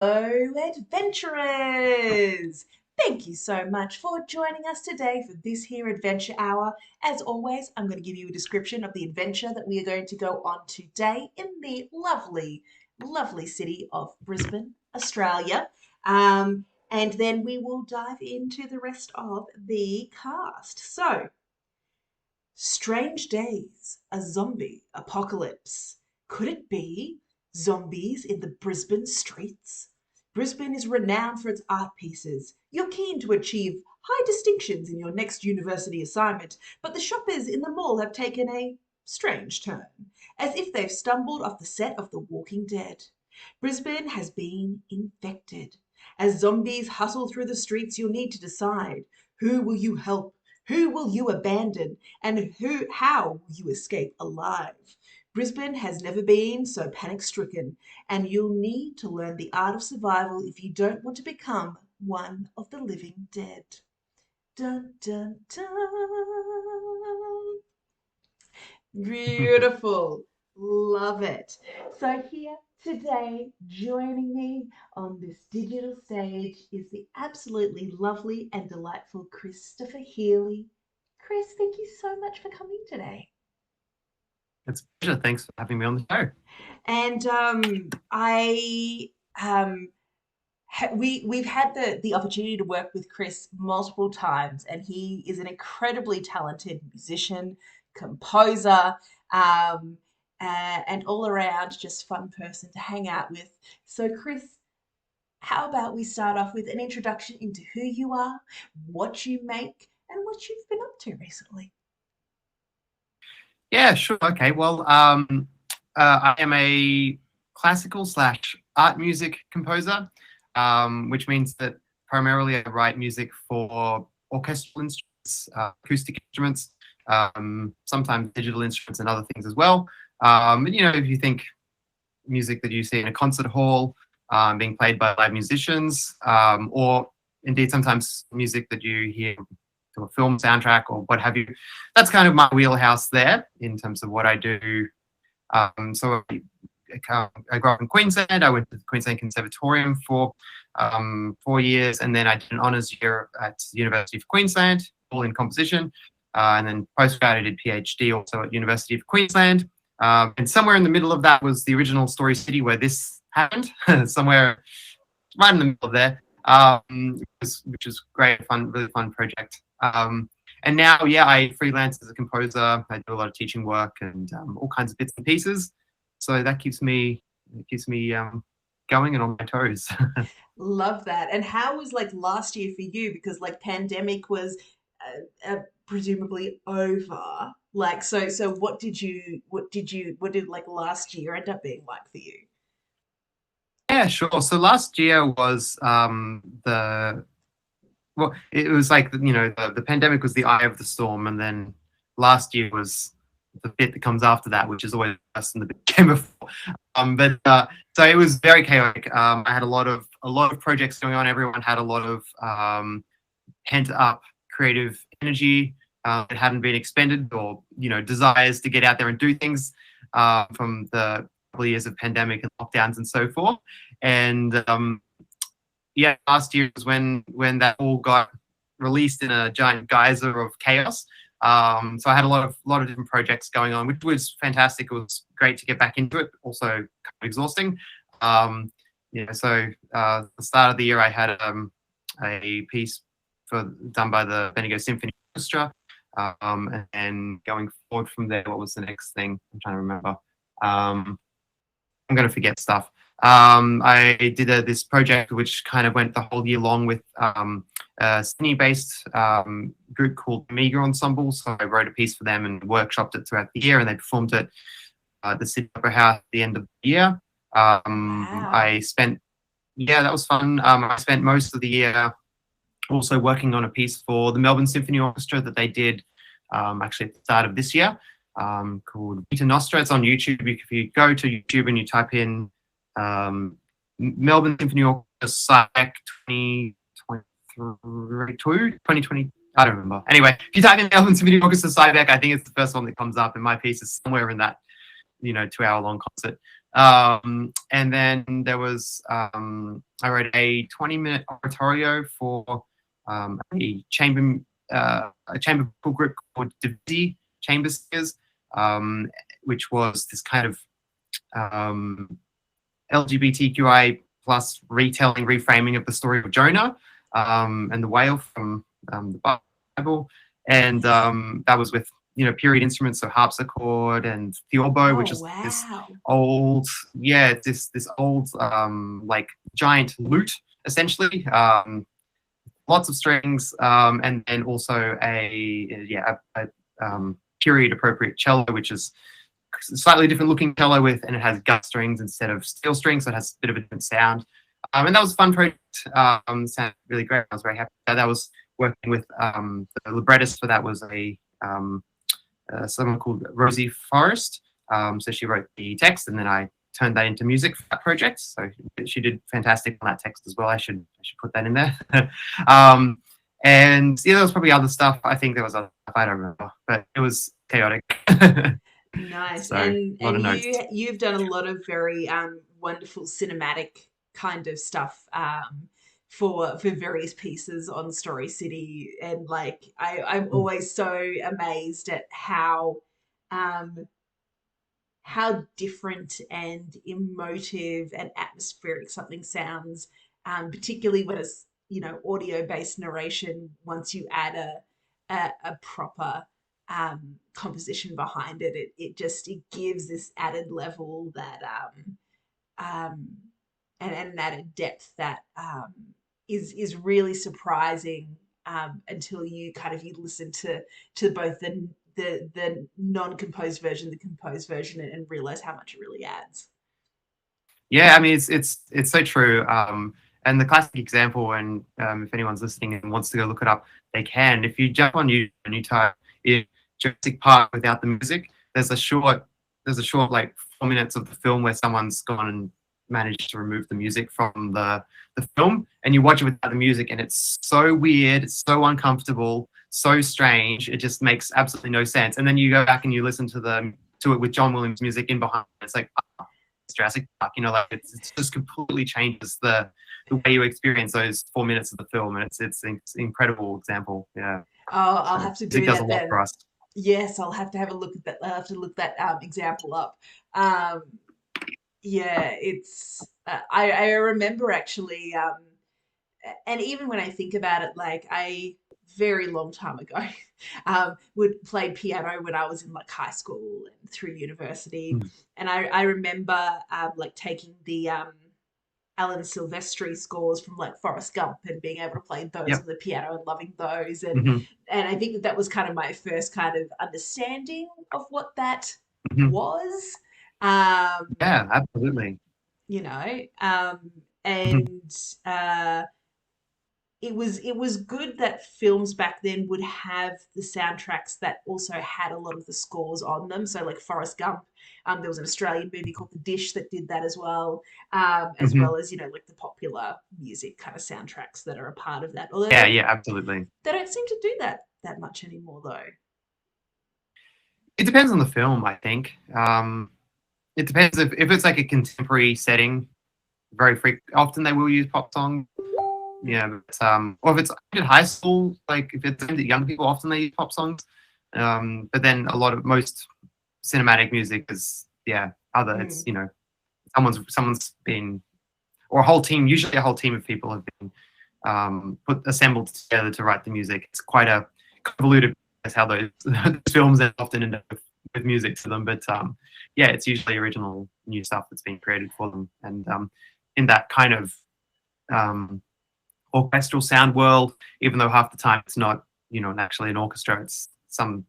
Hello, adventurers! Thank you so much for joining us today for this here adventure hour. As always, I'm going to give you a description of the adventure that we are going to go on today in the lovely, lovely city of Brisbane, Australia. And then we will dive into the rest of the cast. So, strange days, a zombie apocalypse. Could it be zombies in the Brisbane streets? Brisbane is renowned for its art pieces. You're keen to achieve high distinctions in your next university assignment, but the shoppers in the mall have taken a strange turn, as if they've stumbled off the set of The Walking Dead. Brisbane has been infected. As zombies hustle through the streets, you'll need to decide, who will you help? Who will you abandon? And how will you escape alive? Brisbane has never been so panic-stricken, and you'll need to learn the art of survival if you don't want to become one of the living dead. Dun dun dun. Beautiful. Love it. So here today, joining me on this digital stage is the absolutely lovely and delightful Christopher Healey. Chris, thank you so much for coming today. It's a pleasure. Thanks for having me on the show. And we've had the opportunity to work with Chris multiple times, and he is an incredibly talented musician, composer, um, and all around just fun person to hang out with. So, Chris, how about we start off with an introduction into who you are, what you make, and what you've been up to recently? Yeah, sure. Okay. Well, I am a classical slash art music composer, which means that primarily I write music for orchestral instruments, acoustic instruments, sometimes digital instruments and other things as well. And, if you think music that you see in a concert hall, being played by live musicians, or indeed sometimes music that you hear to a film soundtrack or what have you. That's kind of my wheelhouse there in terms of what I do. So I grew up in Queensland. I went to the Queensland Conservatorium for 4 years, and then I did an honours year at the University of Queensland, all in composition, and then postgrad I did PhD also at University of Queensland. And somewhere in the middle of that was the original Story City where this happened, somewhere right in the middle of there, which was great, fun, really fun project. And now, I freelance as a composer. I do a lot of teaching work and all kinds of bits and pieces. So that keeps me going and on my toes. Love that. And how was like last year for you? Because like pandemic was presumably over. Like so what did like last year end up being like for you? Yeah, sure. So last year was it was like the pandemic was the eye of the storm, and then last year was the bit that comes after that, which is always worse than the bit that came before. So it was very chaotic. I had a lot of projects going on. Everyone had a lot of pent up creative energy that hadn't been expended, or desires to get out there and do things from the couple of years of pandemic and lockdowns and so forth. And last year was when that all got released in a giant geyser of chaos. So I had a lot of different projects going on, which was fantastic. It was great to get back into it. Also kind of exhausting. So the start of the year I had a piece done by the Bendigo Symphony Orchestra, and then going forward from there, what was the next thing? I'm trying to remember. I'm going to forget stuff. I did this project which kind of went the whole year long with a Sydney-based group called Amiga Ensemble. So I wrote a piece for them and workshopped it throughout the year, and they performed it at the Sydney Opera House at the end of the year. Wow. That was fun. I spent most of the year also working on a piece for the Melbourne Symphony Orchestra that they did actually at the start of this year, called Vita Nostra. It's on YouTube. If you go to YouTube and you type in Melbourne Symphony Orchestra Psych 2020, I don't remember. Anyway, if you type in Melbourne Symphony Orchestra Cybeck, I think it's the first one that comes up, and my piece is somewhere in that 2-hour long concert. And then there was I wrote a 20-minute oratorio for a chamber group called Daze Chamber Singers, which was this kind of LGBTQI plus retelling, reframing of the story of Jonah and the whale from the Bible, and that was with period instruments, so harpsichord and theorbo, which Oh, is this wow. old, this old like giant lute essentially, lots of strings, and then also a period appropriate cello, which is slightly different looking cello and it has gut strings instead of steel strings, so it has a bit of a different sound. And that was a fun project. Sounded really great. I was very happy that was working with the librettist for that was someone called Rosie Forrest. So she wrote the text, and then I turned that into music for that project. So she did fantastic on that text as well. I should put that in there. And there was probably other stuff. I think there was other stuff I don't remember, but it was chaotic. Nice. So a lot of notes. You've done a lot of very wonderful cinematic kind of stuff for various pieces on Story City, and like I'm always so amazed at um how different and emotive and atmospheric something sounds, particularly when it's audio based narration. Once you add a proper composition behind it, it gives this added level that um, and an added depth that is really surprising, until you listen to both the non-composed version, the composed version, and realize how much it really adds. Yeah, I mean it's so true. And the classic example, and if anyone's listening and wants to go look it up, they can. If you jump on YouTube and you type in Jurassic Park without the music, there's a short like 4 minutes of the film where someone's gone and managed to remove the music from the film, and you watch it without the music, and it's so weird, it's so uncomfortable, so strange. It just makes absolutely no sense. And then you go back and you listen to it with John Williams music in behind. It's like, Jurassic Park, like it's just completely changes the way you experience those 4 minutes of the film, and it's an incredible example. Yeah. Oh, I'll So have to music do does a that lot then. for us. Yes, I'll have to have a look at that. I'll have to look that example up. Um, yeah, it's. I remember actually, and even when I think about it, like very long time ago, would play piano when I was in like high school and through university, Mm. and I remember like taking the Alan Silvestri scores from like Forrest Gump and being able to play those on Yep. the piano and loving those, Hmm. and I think that was kind of my first kind of understanding of what that Hmm. was. Um, Yeah, absolutely. you know, Hmm. and uh, it was good that films back then would have the soundtracks that also had a lot of the scores on them. So like Forrest Gump, there was an Australian movie called The Dish that did that as Hmm. well as like the popular music kind of soundtracks that are a part of that. Although Yeah, yeah, absolutely. they don't seem to do that much anymore, though. It depends on the film, I think. It depends if it's like a contemporary setting. Often they will use pop songs. Mm, Yeah, but, or if it's in high school, like if it's aimed at young people, often they use pop songs. But then most cinematic music is other. It's mm. someone's been, or a whole team. Usually, a whole team of people have been assembled together to write the music. It's quite a convoluted. That's how those films often end up with music to them. But it's usually original new stuff that's been created for them, and in that kind of um, orchestral sound world, even though half the time it's not, actually an orchestra, it's some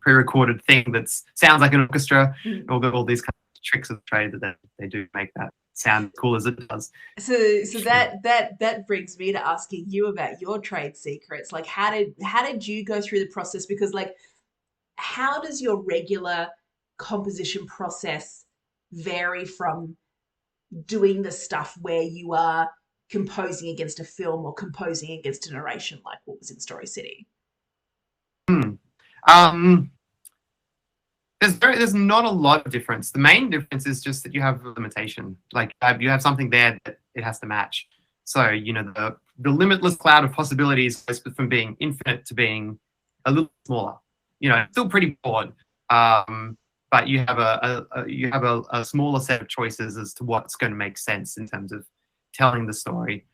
pre-recorded thing that sounds like an orchestra. Mm. All these kind of tricks of the trade that they do make that sound cool as it does. So Yeah. that brings me to asking you about your trade secrets. Like, how did you go through the process? Because like, how does your regular composition process vary from doing the stuff where you are composing against a film or composing against a narration, like what was in Story City? Hmm. Um, There's not a lot of difference. The main difference is just that you have a limitation. Like you have something there that it has to match. So the limitless cloud of possibilities goes from being infinite to being a little smaller. Still pretty broad, but you have a smaller set of choices as to what's going to make sense in terms of telling the story,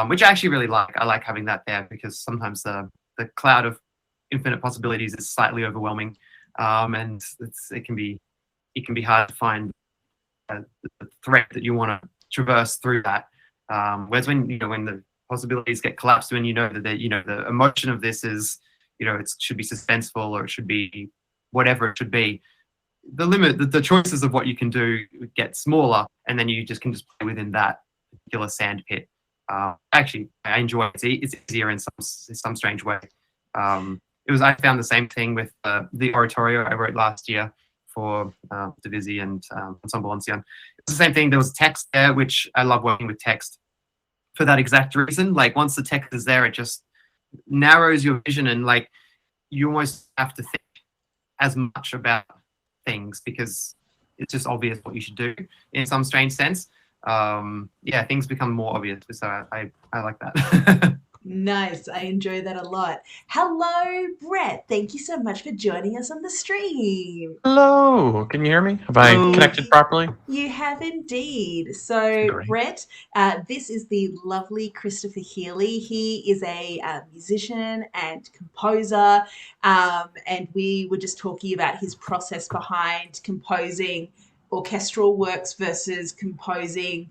which I actually really like. I like having that there because sometimes the cloud of infinite possibilities is slightly overwhelming. And it can be hard to find the thread that you want to traverse through that. Whereas when the possibilities get collapsed, when that the emotion of this is it should be suspenseful or it should be whatever it should be. The choices of what you can do get smaller, and then you can just play within that particular sandpit. Actually, I enjoy it. It's easier in some strange way. I found the same thing with the oratorio I wrote last year for Divisi and Ensemble Ancien. It's the same thing. There was text there, which I love working with text for that exact reason. Like once the text is there, it just narrows your vision, and like you almost have to think as much about things because it's just obvious what you should do in some strange sense. Things become more obvious. So I like that. Nice. I enjoy that a lot. Hello, Brett. Thank you so much for joining us on the stream. Hello. Can you hear me? Have I connected properly? You have indeed. So, Great. Brett, this is the lovely Christopher Healey. He is a musician and composer, and we were just talking about his process behind composing orchestral works versus composing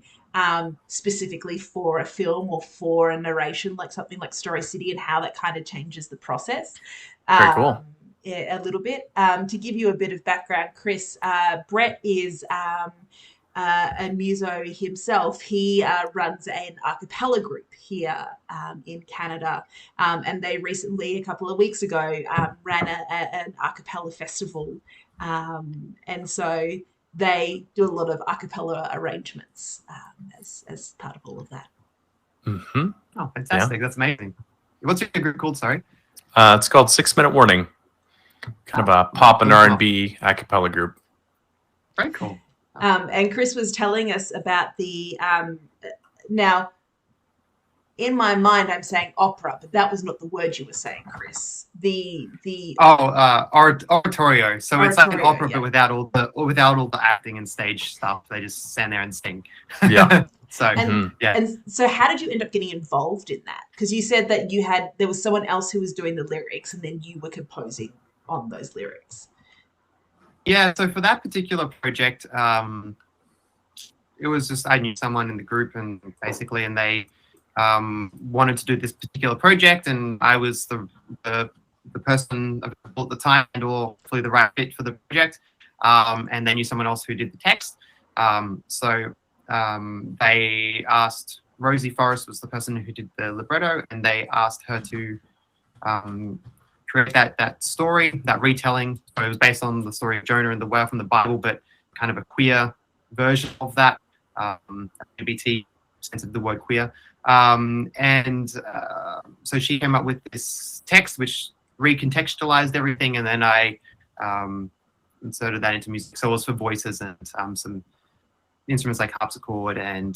specifically for a film or for a narration, like something like Story City, and how that kind of changes the process. Very cool. A little bit. To give you a bit of background, Chris, Brett is a muso himself. He runs an a cappella group here in Canada, and they recently, a couple of weeks ago, ran an a cappella festival, and so they do a lot of a cappella arrangements as part of all of that. Mm-hmm. Oh, fantastic. Yeah. That's amazing. What's your group called, sorry? It's called 6 Minute Warning. Kind of a pop and R&B a cappella group. Very cool. And Chris was telling us about the now in my mind I'm saying opera, but that was not the word you were saying, Chris. Oratorio. So it's like an opera, yeah. but without all the acting and stage stuff. They just stand there and sing. Yeah. So And so how did you end up getting involved in that? Because you said that there was someone else who was doing the lyrics, and then you were composing on those lyrics. Yeah, so for that particular project, it was just I knew someone in the group, and they wanted to do this particular project, and I was the person available at the time, and or hopefully the right fit for the project. And they knew someone else who did the text. So they asked Rosie Forrest was the person who did the libretto, and they asked her to create that story, that retelling. So it was based on the story of Jonah and the whale from the Bible, but kind of a queer version of that. AEDT sense of the word queer. So she came up with this text which recontextualized everything, and then I inserted that into music. So it was for voices and some instruments like harpsichord and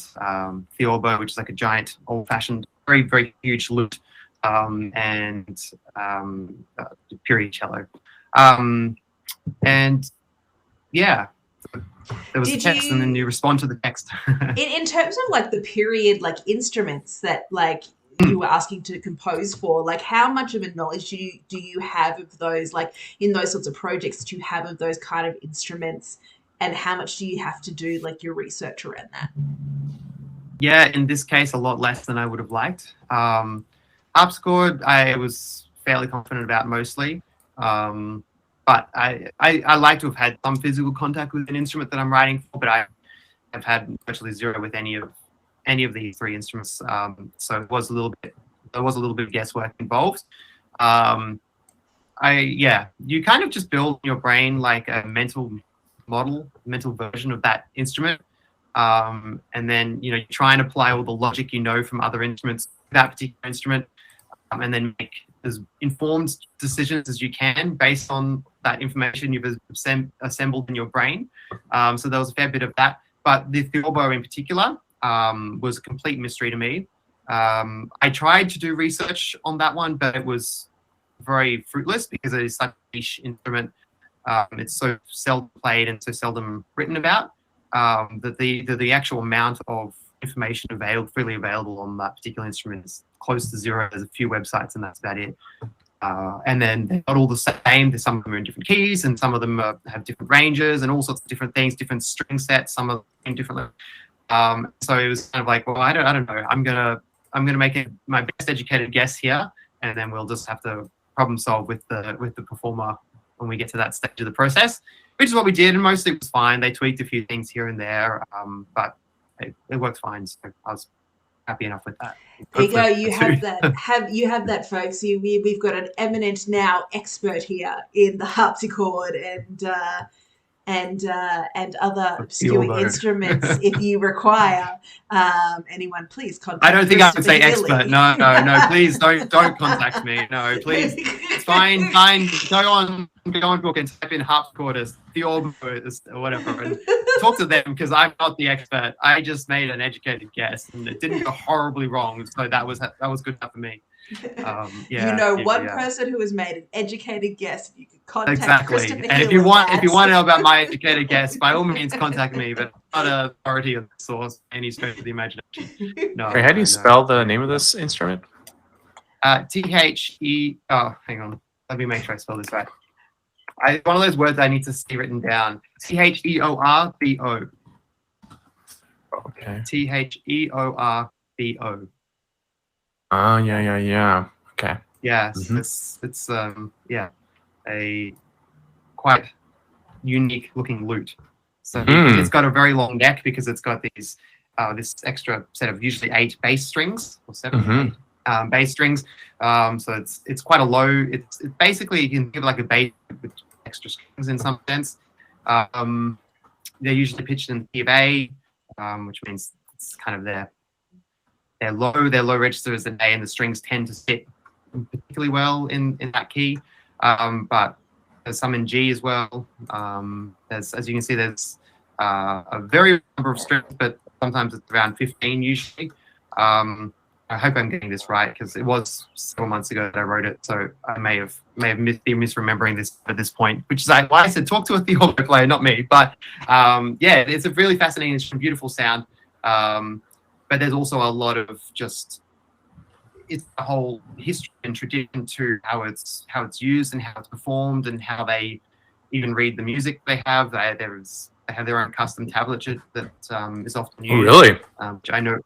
theorbo, which is like a giant old-fashioned, very, very huge lute, and period cello. And yeah, there was a text, and then you respond to the text. in terms of like the period, like instruments that like you were asking to compose for, like how much of a knowledge do you have of those, like in those sorts of projects that you have of those kind of instruments, and how much do you have to do like your research around that? Yeah, in this case, a lot less than I would have liked. Harpsichord, I was fairly confident about mostly. But I like to have had some physical contact with an instrument that I'm writing for, but I have had virtually zero with any of these three instruments. So there was a little bit of guesswork involved. You kind of just build in your brain like a mental version of that instrument. And then, you try and apply all the logic from other instruments to that particular instrument, and then make as informed decisions as you can based on that information you've assembled in your brain. So there was a fair bit of that. But the theorbo in particular was a complete mystery to me. I tried to do research on that one, but it was very fruitless because it is such a niche instrument. It's so seldom played and so seldom written about that the actual amount of information freely available on that particular instrument is close to zero. There's a few websites and that's about it. And then they're not all the same. Some of them are in different keys, and some of them have different ranges and all sorts of different things, different string sets. Some of them differently. So it was kind of like, well, I don't know. I'm gonna make it my best educated guess here, and then we'll just have to problem solve with the performer when we get to that stage of the process, which is what we did, and mostly it was fine. They tweaked a few things here and there, but it worked fine. So I was happy enough with that. There you go. You have that, folks. We've got an eminent now expert here in the harpsichord and other obscure instruments. If you require anyone, please contact. I don't think I would say expert. No. Please don't contact me. No, please. It's fine. Go on book and type in harpsichordist, theorbist, or whatever, and talk to them, because I'm not the expert. I just made an educated guess, and it didn't go horribly wrong. So that was good enough for me. One person who has made an educated guess. You can contact exactly. And if you want to know about my educated guess, by all means contact me. But I'm not an authority on the source, any stretch of the imagination. No. Wait, how do you spell the name of this instrument? THE. Oh, hang on. Let me make sure I spell this right. One of those words I need to see written down. THEORBO. Okay. THEORBO. Yeah. Okay. Yeah, it's a quite unique looking lute. So it's got a very long neck because it's got these this extra set of usually 8 bass strings or 7 bass strings. So it's quite a low. It's basically, you can think of it like a bass with extra strings in some sense. They're usually pitched in the key of A, which means it's kind of their low register is an A, and the strings tend to sit particularly well in that key. But there's some in G as well. There's, as you can see, there's a very number of strings, but sometimes it's around 15 usually. I hope I'm getting this right, because it was several months ago that I wrote it, so I may have been misremembering this at this point, which is why I said talk to a theorbo player, not me. But it's a really fascinating instrument, beautiful sound. But there's also a lot of it's a whole history and tradition to how it's used and how it's performed and how they even read the music they have. They have their own custom tablature that is often used. Oh, really?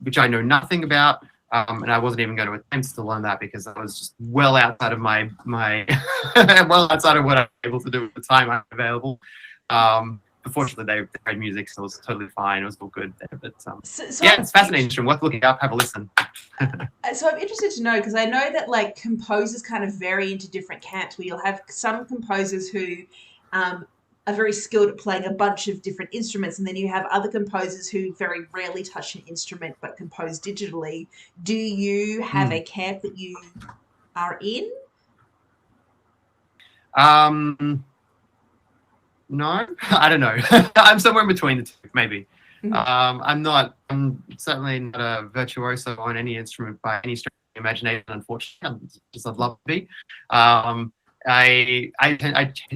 Which I know nothing about. And I wasn't even going to attempt to learn that because I was just well outside of my well outside of what I'm able to do at the time I have available. But fortunately, they read music, so it was totally fine. It was all good there. But it's fascinating. Worth looking up. Have a listen. So I'm interested to know, because I know that like composers kind of vary into different camps, where you'll have some composers who are very skilled at playing a bunch of different instruments, and then you have other composers who very rarely touch an instrument but compose digitally. Do you have a camp that you are in? No, I don't know. I'm somewhere in between the two, maybe. I'm certainly not a virtuoso on any instrument by any stretch of the imagination, unfortunately. I'd love to be. I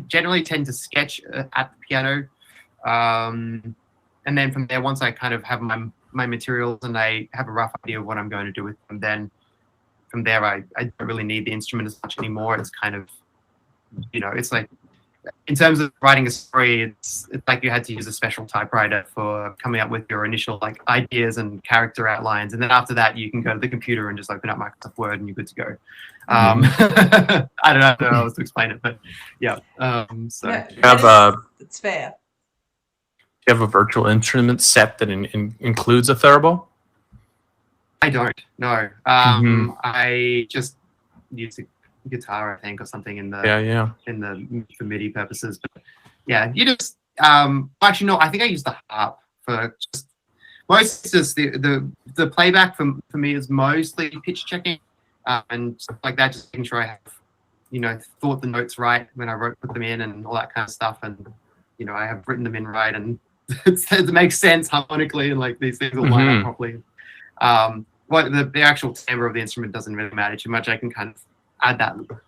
generally tend to sketch at the piano, and then from there, once I kind of have my materials and I have a rough idea of what I'm going to do with them, then from there I don't really need the instrument as much anymore. It's kind of, it's like, in terms of writing a story, it's like you had to use a special typewriter for coming up with your initial like ideas and character outlines, and then after that you can go to the computer and just open up Microsoft Word and you're good to go. I don't know how else to explain it, but yeah. It's fair. Do you have a virtual instrument set that includes a theorbo? I don't. No. I just use guitar, I think, or something in the for MIDI purposes. But yeah, you just actually no, I think I use the harp for just the playback for me is mostly pitch checking and stuff like that, just making sure I have thought the notes right when I put them in and all that kind of stuff, and I have written them in right, and it makes sense harmonically, and like these things will line up properly. What the actual timbre of the instrument doesn't really matter too much. I can kind of add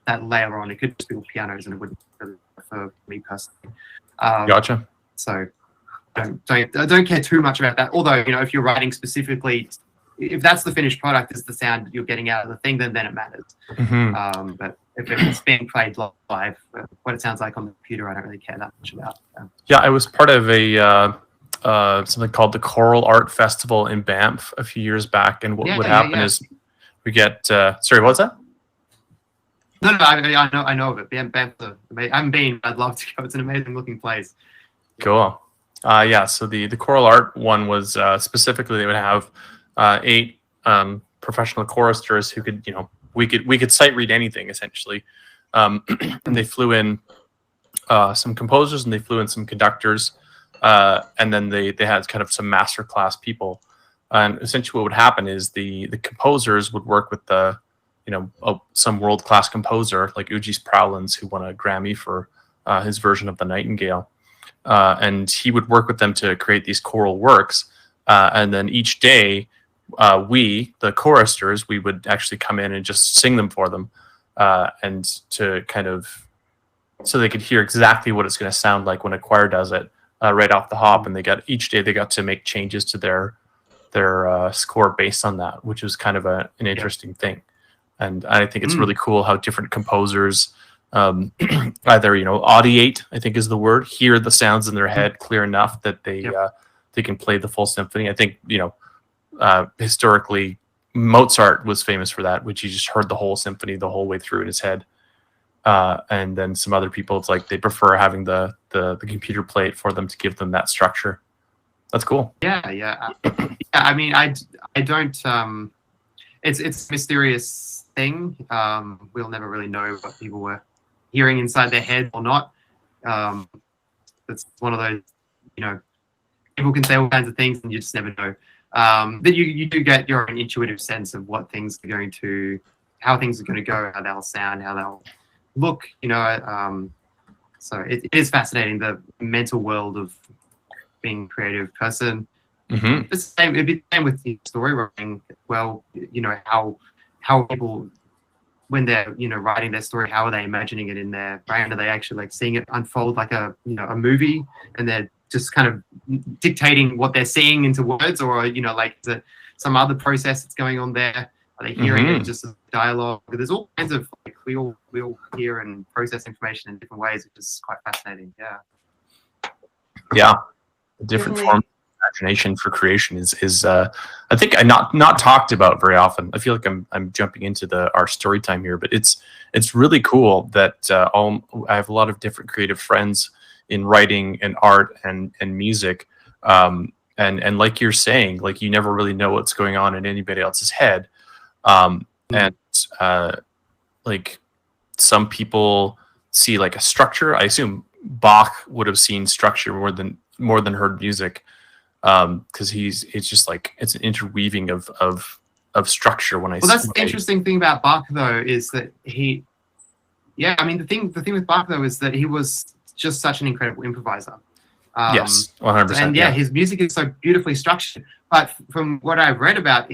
that layer on. It could just be all pianos, and it wouldn't really for me personally. Gotcha. So I don't care too much about that. Although if you're writing specifically, if that's the finished product, is the sound you're getting out of the thing, then it matters. But if it's being played live, what it sounds like on the computer, I don't really care that much about. Yeah, I was part of a something called the Choral Art Festival in Banff a few years back, and what would happen is we get sorry, what's that? No, I know of it. Banff, I haven't been. I'd love to go. It's an amazing looking place. Cool. Yeah. So the choral art one was specifically they would have 8 professional choristers who could we could sight read anything essentially, and they flew in some composers and they flew in some conductors, and then they had kind of some masterclass people, and essentially what would happen is the composers would work with the some world-class composer like Ugis Prowlins, who won a Grammy for his version of The Nightingale, and he would work with them to create these choral works, and then each day we, the choristers, we would actually come in and just sing them for them, and to kind of so they could hear exactly what it's going to sound like when a choir does it right off the hop, and each day they got to make changes to their score based on that, which was kind of an interesting thing. And I think it's really cool how different composers either audiate, I think is the word, hear the sounds in their head clear enough that they can play the full symphony. I think historically Mozart was famous for that, which he just heard the whole symphony the whole way through in his head. And then some other people, it's like they prefer having the computer play it for them to give them that structure. That's cool. Yeah. I mean, I don't. It's a mysterious thing. We'll never really know what people were hearing inside their head or not. It's one of those, people can say all kinds of things and you just never know. But you do get your own intuitive sense of what things are going to, how things are going to go, how they'll sound, how they'll look. So it is fascinating, the mental world of being a creative person. It'd be the same with the story writing. Well, how people, when they're writing their story, how are they imagining it in their brain? Are they actually like seeing it unfold like a movie, and they're just kind of dictating what they're seeing into words, or like is it some other process that's going on there? Are they hearing it just as dialogue? There's all kinds of like we all hear and process information in different ways, which is quite fascinating. Yeah, different forms of imagination for creation is I think not talked about very often. I feel like I'm jumping into our story time here, but it's really cool that I have a lot of different creative friends in writing and art and music, and like you're saying, like you never really know what's going on in anybody else's head, and like some people see like a structure. I assume Bach would have seen structure more than heard music, because it's just like it's an interweaving of structure. That's the interesting thing about Bach though, is that the thing with Bach though is that he was just such an incredible improviser. Yes, 100%. And his music is so beautifully structured. But from what I've read about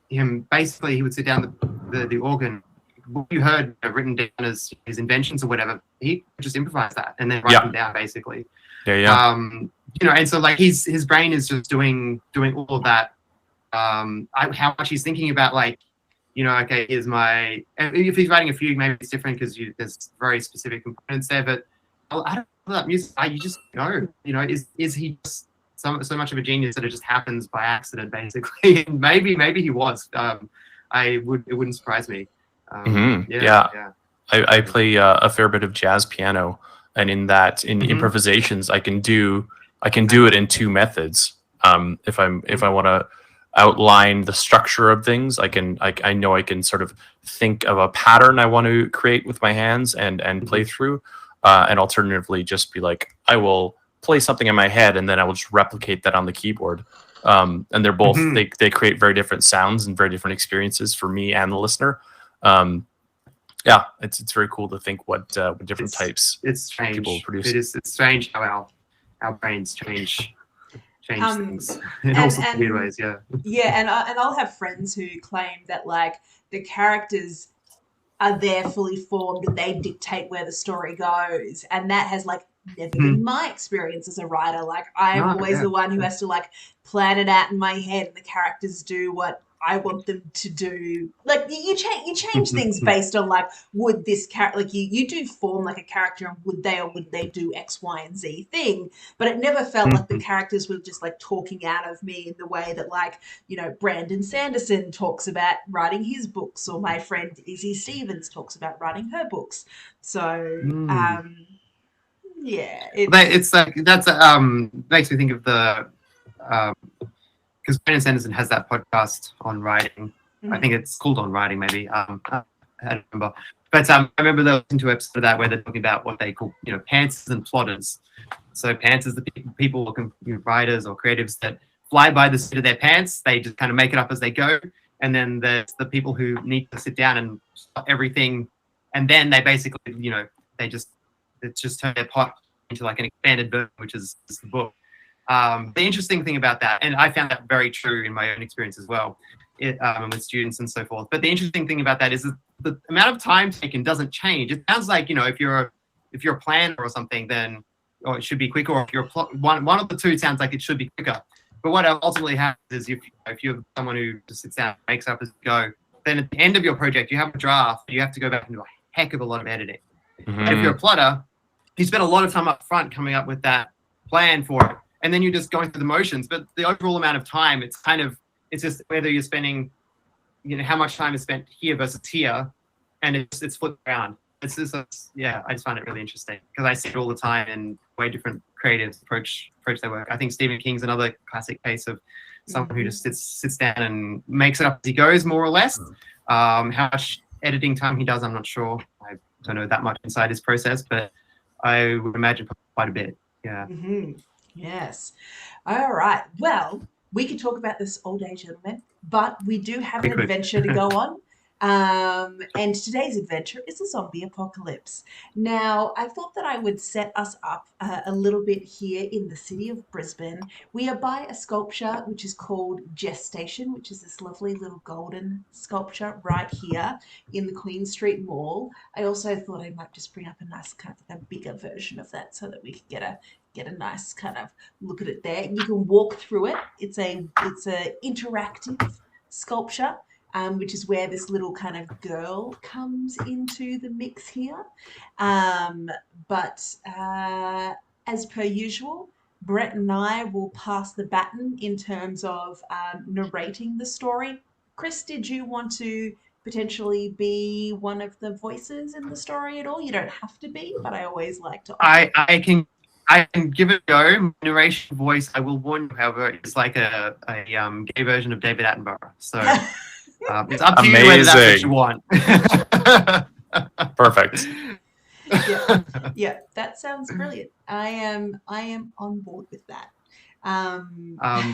him, basically he would sit down the organ. What you heard written down as his inventions or whatever, he just improvised that and then write them down basically. And so like his brain is just doing all of that. How much he's thinking about, like, okay, here's my. If he's writing a fugue, maybe it's different because there's very specific components there. But I don't know that music. You just know. Is he just so much of a genius that it just happens by accident, basically? And maybe he was. It wouldn't surprise me. I play a fair bit of jazz piano, and in improvisations, I can do it in 2 methods. If I want to outline the structure of things, I know I can sort of think of a pattern I want to create with my hands and play through, and alternatively just be like, I will play something in my head and then I will just replicate that on the keyboard. And they're both they create very different sounds and very different experiences for me and the listener. Yeah, it's very cool to think what different types It's strange. people produce. It's strange how our brains change things in all and sorts of weird ways. Yeah. yeah, and I'll have friends who claim that like the characters are there fully formed and they dictate where the story goes, and that has like never been my experience as a writer. Like I'm No, always yeah, the one who has to like plan it out in my head, and the characters do what I want them to do. Like you change things based on like would this character, like you do form like a character, and would they or would they do X, Y, and Z thing. But it never felt like the characters were just like talking out of me in the way that like, you know, Brandon Sanderson talks about writing his books, or my friend Izzy Stevens talks about writing her books. So yeah, it's like that's makes me think of the because Brandon Sanderson has that podcast on writing. I think it's called On Writing, maybe. I don't remember. But I remember they listened to an episode of that where they're talking about what they call, you know, pantsers and plotters. So pantsers, the people, you know, writers or creatives that fly by the seat of their pants. They just kind of make it up as they go. And then there's the people who need to sit down and stop everything. And then they basically, you know, it's just turn their pot into like an expanded version, which is the book. The interesting thing about that, and I found that very true in my own experience as well, with students and so forth. But the interesting thing about that is that the amount of time taken doesn't change. It sounds like, you know, if you're a planner or something, then it should be quicker. Or if you're one of the two, sounds like it should be quicker. But what ultimately happens is if you're someone who just sits down, makes up as you go, then at the end of your project, you have a draft. You have to go back and do a heck of a lot of editing. And if you're a plotter, you spend a lot of time up front coming up with that plan for it. And then you're just going through the motions. But the overall amount of time, it's just whether you're spending, you know, how much time is spent here versus here, and it's flipped around. It's yeah, I just find it really interesting because I see it all the time, and way different creatives approach their work. I think Stephen King's another classic case of someone who just sits down and makes it up as he goes, more or less. How much editing time he does, I'm not sure. I don't know that much inside his process, but I would imagine quite a bit. Yeah. Yes. All right. Well, we could talk about this all day, gentlemen, but we do have an adventure to go on. And today's adventure is a zombie apocalypse. Now, I thought that I would set us up a little bit here in the city of Brisbane. We are by a sculpture which is called Gestation, which is this lovely little golden sculpture right here in the Queen Street Mall. I also thought I might just bring up a nice kind of a bigger version of that so that we could get a nice kind of look at it there. You can walk through it. It's a interactive sculpture, which is where this little kind of girl comes into the mix here. But as per usual, Brett and I will pass the baton in terms of narrating the story. Chris, did you want to potentially be one of the voices in the story at all? You don't have to be, but I always like to offer. I can give it a go. Narration voice, I will warn you, however, it's like a gay version of David Attenborough. So it's up to you whether that's what you want. Perfect. Yeah, that sounds brilliant. I am on board with that.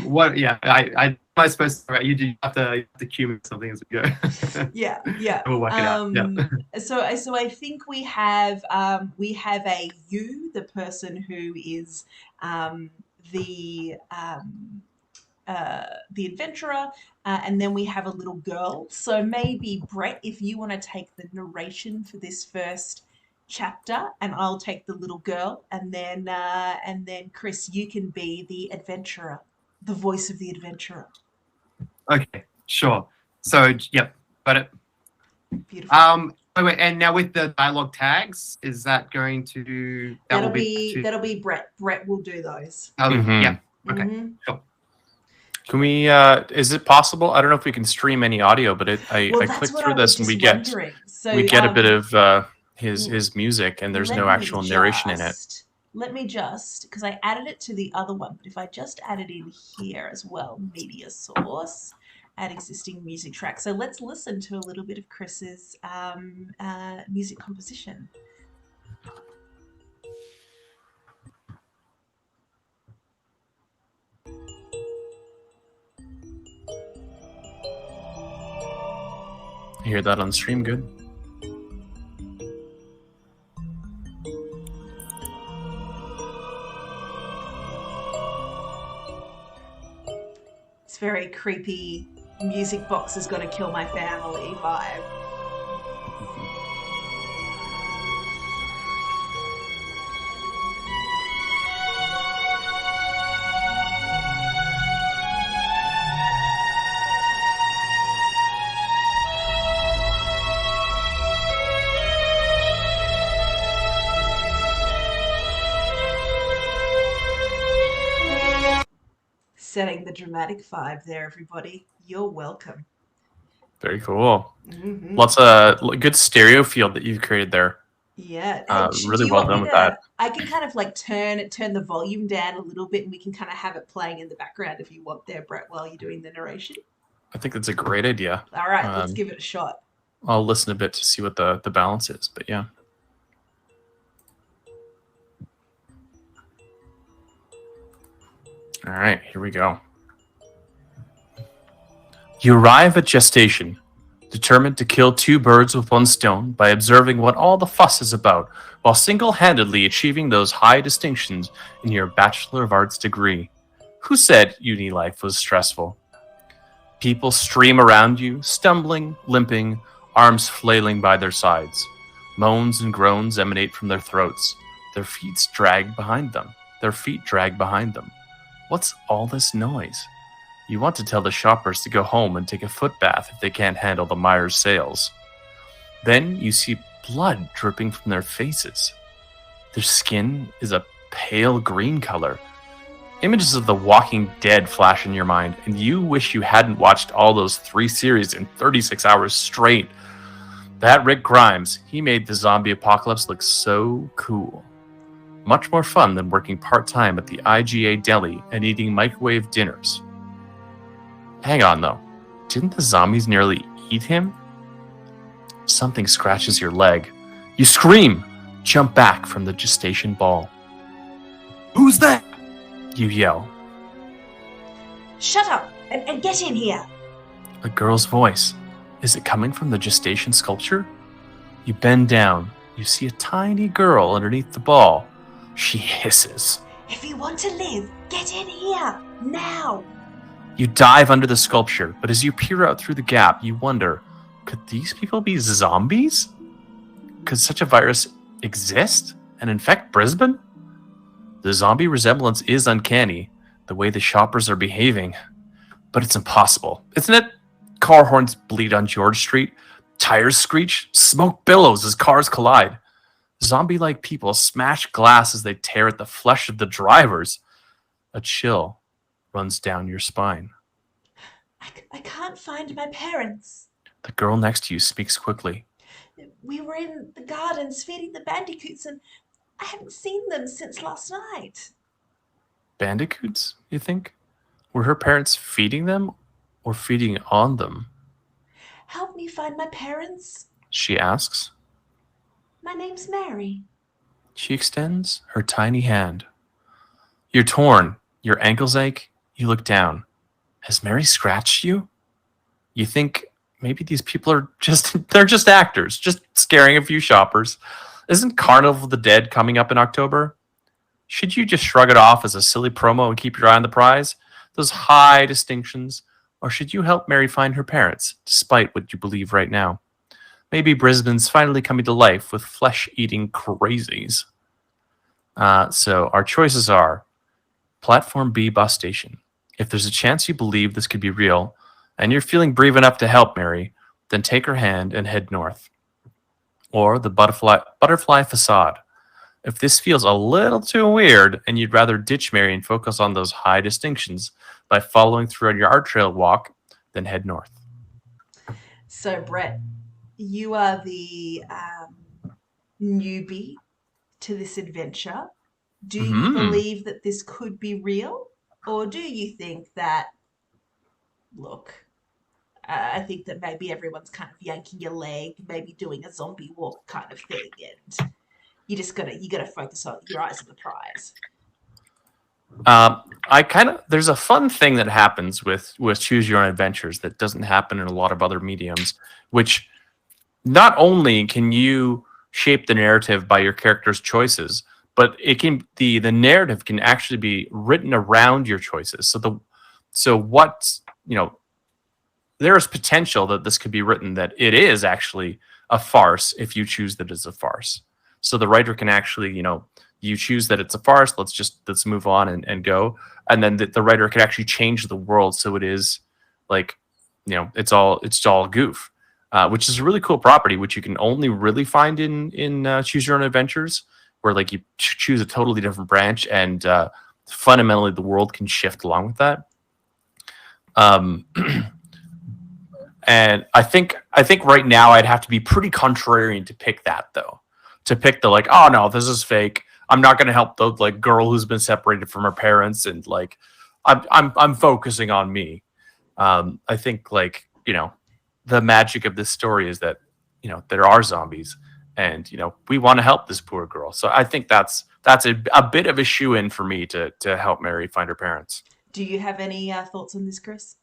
What? Yeah, I'm supposed to. You have to cue me something as we go. Yeah. We'll work it out. Yeah. So I think we have a you, the person who is the adventurer, and then we have a little girl. So maybe Brett, if you want to take the narration for this first chapter, and I'll take the little girl, and then Chris, you can be the adventurer, the voice of the adventurer. Okay, sure. So yep, got it. Beautiful. Wait, and now with the dialogue tags, is that going to? That'll be Brett. Brett will do those. Yeah. Okay. Sure. Can we? Is it possible? I don't know if we can stream any audio, but I clicked through this and we get a bit of his music, and there's no actual narration in it. Let me just, because I added it to the other one, but if I just add it in here as well, media source, add existing music track. So let's listen to a little bit of Chris's music composition. You hear that on stream? Good. very creepy music box is gonna kill my family vibe. Setting the dramatic vibe there, everybody. You're welcome. Very cool. Mm-hmm. Lots of good stereo field that you've created there. Yeah, Really well done with that. I can kind of like turn the volume down a little bit, and we can kind of have it playing in the background if you want there, Brett, while you're doing the narration. I think that's a great idea. All right, let's give it a shot. I'll listen a bit to see what the balance is, but yeah. All right, here we go. You arrive at gestation, determined to kill two birds with one stone by observing what all the fuss is about, while single-handedly achieving those high distinctions in your Bachelor of Arts degree. Who said uni life was stressful? People stream around you, stumbling, limping, arms flailing by their sides. Moans and groans emanate from their throats. Their feet drag behind them. What's all this noise? You want to tell the shoppers to go home and take a foot bath if they can't handle the Myers sales. Then you see blood dripping from their faces. Their skin is a pale green color. Images of The Walking Dead flash in your mind, and you wish you hadn't watched all those 3 series in 36 hours straight. That Rick Grimes, he made the zombie apocalypse look so cool. Much more fun than working part-time at the IGA deli and eating microwave dinners. Hang on, though. Didn't the zombies nearly eat him? Something scratches your leg. You scream, jump back from the gestation ball. Who's that? You yell. Shut up and get in here. A girl's voice. Is it coming from the gestation sculpture? You bend down. You see a tiny girl underneath the ball. She hisses. If you want to live, get in here, now. You dive under the sculpture, but as you peer out through the gap, you wonder, could these people be zombies? Could such a virus exist and infect Brisbane? The zombie resemblance is uncanny, the way the shoppers are behaving. But it's impossible, isn't it? Car horns bleed on George Street, tires screech, smoke billows as cars collide. Zombie-like people smash glass as they tear at the flesh of the drivers. A chill runs down your spine. I can't find my parents. The girl next to you speaks quickly. We were in the gardens feeding the bandicoots, and I haven't seen them since last night. Bandicoots, you think? Were her parents feeding them or feeding on them? Help me find my parents. She asks. My name's Mary. She extends her tiny hand. You're torn. Your ankles ache. You look down. Has Mary scratched you? You think maybe these people are they're just actors, just scaring a few shoppers. Isn't Carnival of the Dead coming up in October? Should you just shrug it off as a silly promo and keep your eye on the prize? Those high distinctions? Or should you help Mary find her parents, despite what you believe right now? Maybe Brisbane's finally coming to life with flesh-eating crazies. So our choices are Platform B bus station. If there's a chance you believe this could be real, and you're feeling brave enough to help Mary, then take her hand and head north. Or the butterfly facade. If this feels a little too weird and you'd rather ditch Mary and focus on those high distinctions by following through on your art trail walk, then head north. So, Brett, you are the newbie to this adventure. Do you believe that this could be real? Or do you think that, look, I think that maybe everyone's kind of yanking your leg, maybe doing a zombie walk kind of thing, and you gotta focus on your eyes on the prize. There's a fun thing that happens with Choose Your Own Adventures that doesn't happen in a lot of other mediums, which not only can you shape the narrative by your character's choices, but the narrative can actually be written around your choices. So what there's potential that this could be written that it is actually a farce if you choose that it's a farce. So the writer can actually, you choose that it's a farce. Let's move on and go. And then the writer can actually change the world so it is like, it's all goof, which is a really cool property, which you can only really find in Choose Your Own Adventures, where like you choose a totally different branch and fundamentally the world can shift along with that. And I think right now I'd have to be pretty contrarian to pick that, though. To pick the like, oh no, this is fake. I'm not going to help the like girl who's been separated from her parents, and like I'm focusing on me. I think like the magic of this story is that there are zombies, and we want to help this poor girl. So I think that's a bit of a shoe-in for me to help Mary find her parents. Do you have any thoughts on this, Chris?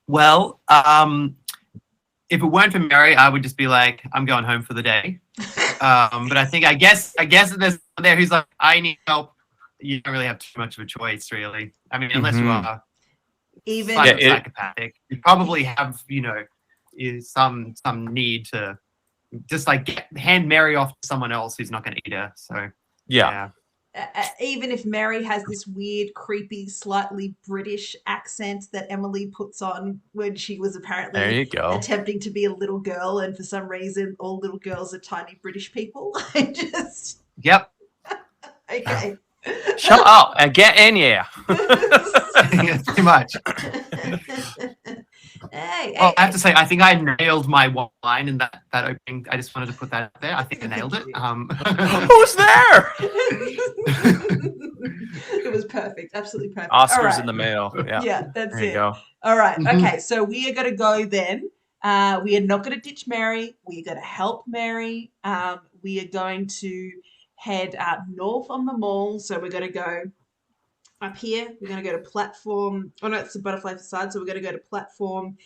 Well, if it weren't for Mary, I would just be like, I'm going home for the day. But I guess there's someone there who's like, I need help. You don't really have too much of a choice, really. I mean, unless you are even psychopathic, you probably have is some need to just like hand Mary off to someone else who's not going to eat her. So yeah. Even if Mary has this weird, creepy, slightly British accent that Emily puts on when she was apparently attempting to be a little girl, and for some reason all little girls are tiny British people. Yep. Okay. Shut up and get in here. Too much. I have to say, I think I nailed my one line in that opening. I just wanted to put that out there. I think I nailed it. Who's there? It was perfect. Absolutely perfect. Oscar's in the mail. Yeah, that's there it. You go. All right. Okay, so we are going to go then. We are not going to ditch Mary. We are going to help Mary. We are going to head north on the mall. So we're going to go up here. We're going to go to platform. Oh no, it's the butterfly facade. So we're going to go to platform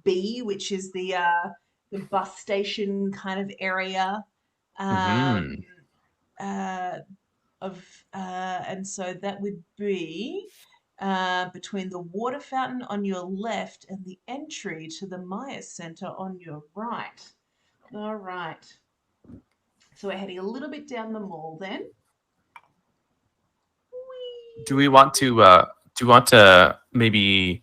B, which is the bus station kind of area. And so that would be between the water fountain on your left and the entry to the Maya Center on your right. All right. So we're heading a little bit down the mall then. Do we want to maybe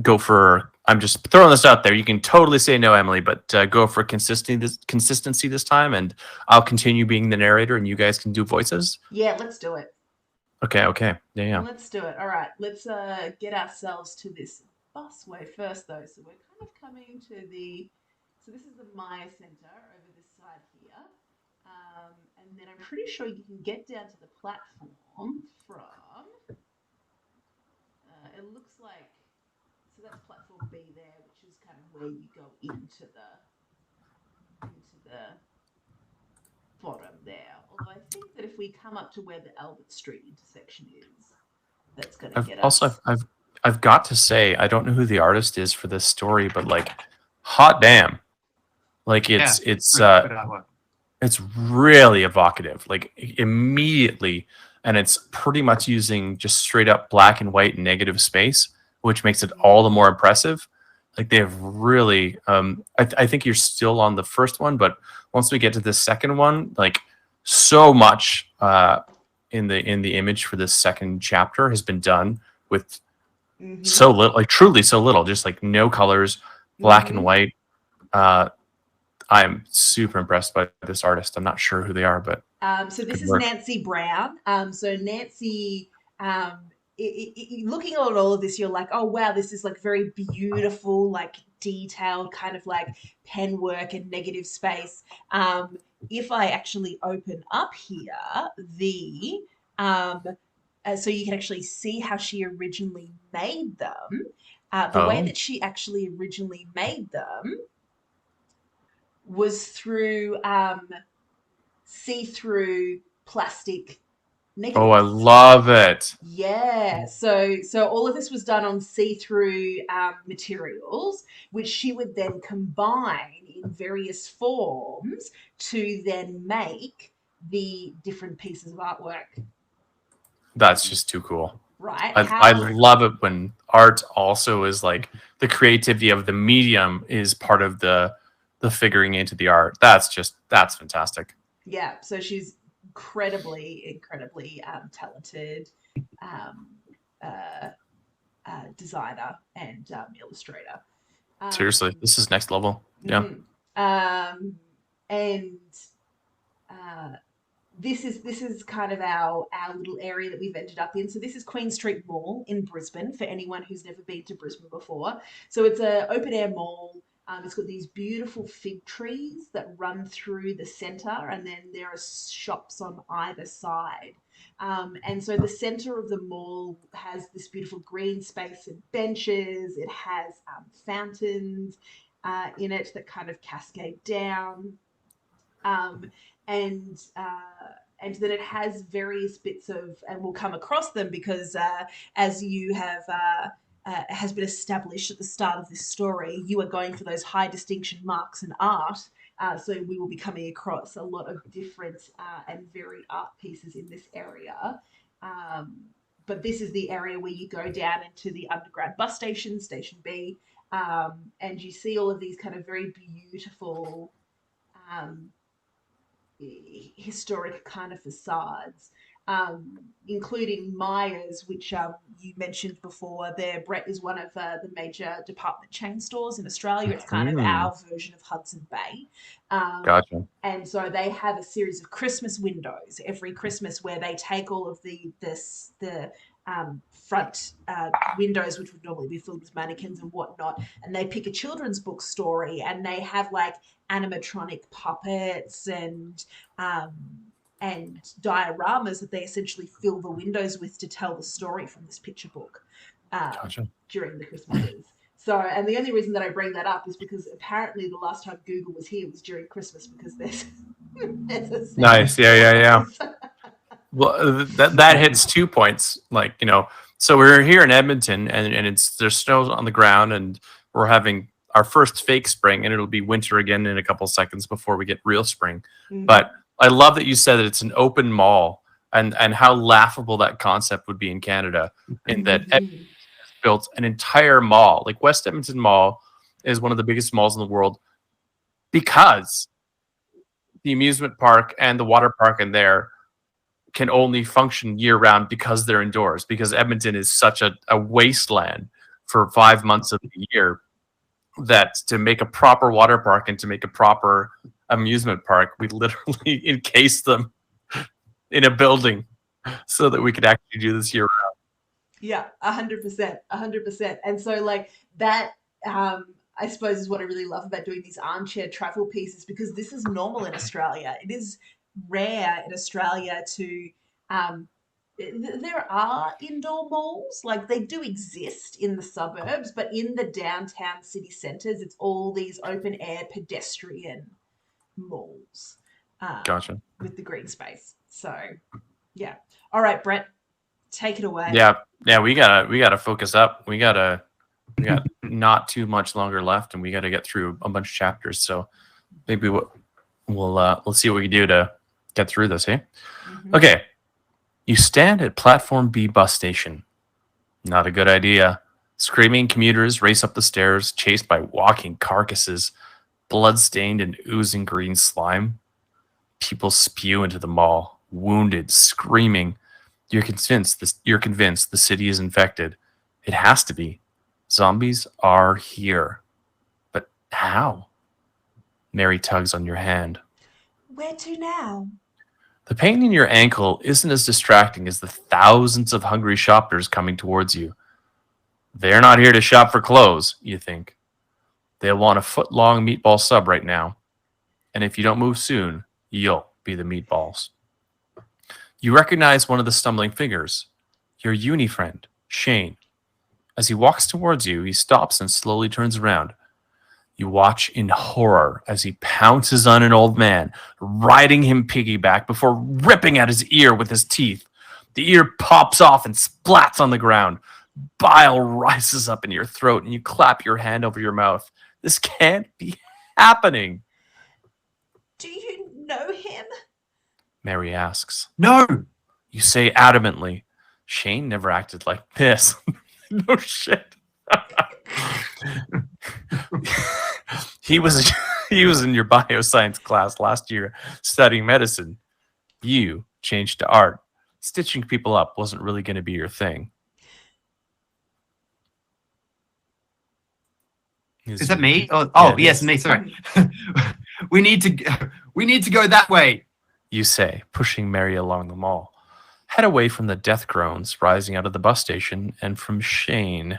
go for? I'm just throwing this out there. You can totally say no, Emily, but go for consistency this time, and I'll continue being the narrator, and you guys can do voices. Yeah, let's do it. Okay. Yeah. Let's do it. All right. Let's get ourselves to this busway first, though. So we're kind of coming to the. So this is the Maya Center over this side here, and then I'm pretty sure you can get down to the platform from. It looks like. So that's platform B there, which is kind of where you go into the bottom there. Although I think that if we come up to where the Albert Street intersection is, that's going to get us. Also, I've got to say, I don't know who the artist is for this story, but like, hot damn, like it's really evocative, like immediately, and it's pretty much using just straight up black and white negative space, which makes it all the more impressive. Like they have really, I think you're still on the first one, but once we get to the second one, like so much in the image for this second chapter has been done with so little, like truly so little, just like no colors, black and white. I'm super impressed by this artist. I'm not sure who they are, but so this is Nancy Brown. So Nancy, looking at all of this, you're like, oh wow, this is like very beautiful, like detailed kind of like pen work and negative space. If I actually open up here, so you can actually see how she originally made them. The way that she actually originally made them was through see-through plastic negatives. Oh, I love it. Yeah. So all of this was done on see-through materials, which she would then combine in various forms to then make the different pieces of artwork. That's just too cool. right? I love it when art also is like the creativity of the medium is part of the figuring into the art. That's fantastic. Yeah, so she's incredibly talented um, uh, designer and illustrator. Seriously, this is next level. Yeah. And uh, this is kind of our little area that we've ended up in. So this is Queen Street Mall in Brisbane for anyone who's never been to Brisbane before. So it's an open air mall. It's got these beautiful fig trees that run through the centre, and then there are shops on either side. And so the centre of the mall has this beautiful green space and benches. It has fountains in it that kind of cascade down. Um, and then it has various bits of, and we'll come across them because as you have has been established at the start of this story, you are going for those high distinction marks in art. So we will be coming across a lot of different and varied art pieces in this area. But this is the area where you go down into the underground bus station, Station B, and you see all of these kind of very beautiful historic kind of facades, including Myers, which you mentioned before. There, Brett is one of the major department chain stores in Australia. It's kind of our version of Hudson Bay. Gotcha. And so they have a series of Christmas windows every Christmas where they take all of the front windows, which would normally be filled with mannequins and whatnot, and they pick a children's book story, and they have like animatronic puppets and dioramas that they essentially fill the windows with to tell the story from this picture book during the Christmases. So, and the only reason that I bring that up is because apparently the last time Google was here was during Christmas, because there's a nice, yeah. Well, that hits 2 points. Like, you know, so we're here in Edmonton, and there's snow on the ground, and we're having our first fake spring, and it'll be winter again in a couple seconds before we get real spring. Mm-hmm. But I love that you said that it's an open mall, and how laughable that concept would be in Canada, in that Edmonton has built an entire mall. Like West Edmonton Mall is one of the biggest malls in the world because the amusement park and the water park in there can only function year round because they're indoors, because Edmonton is such a wasteland for 5 months of the year that to make a proper water park and to make a proper amusement park, we literally encased them in a building so that we could actually do this year round. Yeah, 100%. And so like that, I suppose is what I really love about doing these armchair travel pieces, because this is normal in Australia. It is rare in Australia to there are indoor malls, like they do exist in the suburbs, but in the downtown city centers, it's all these open air pedestrian malls. Gotcha. With the green space. So yeah. All right, Brett, take it away. Yeah, we gotta focus up. We got not too much longer left, and we gotta get through a bunch of chapters. So maybe we'll see what we can do to get through this, eh? Mm-hmm. Okay. You stand at Platform B bus station. Not a good idea. Screaming commuters race up the stairs, chased by walking carcasses, blood-stained and oozing green slime. People spew into the mall, wounded, screaming. You're convinced the city is infected. It has to be. Zombies are here. But how? Mary tugs on your hand. Where to now? The pain in your ankle isn't as distracting as the thousands of hungry shoppers coming towards you. They're not here to shop for clothes, you think. They'll want a foot-long meatball sub right now. And if you don't move soon, you'll be the meatballs. You recognize one of the stumbling figures, your uni friend, Shane. As he walks towards you, he stops and slowly turns around. You watch in horror as he pounces on an old man, riding him piggyback before ripping at his ear with his teeth. The ear pops off and splats on the ground. Bile rises up in your throat, and you clap your hand over your mouth. This can't be happening. Do you know him? Mary asks. No. You say adamantly. Shane never acted like this. No shit. he was in your bioscience class last year studying medicine. You changed to art. Stitching people up wasn't really going to be your thing. Is that me? Oh, Yeah, it yes, is. me. Sorry. we need to go that way. You say, pushing Mary along the mall. Head away from the death groans rising out of the bus station and from Shane.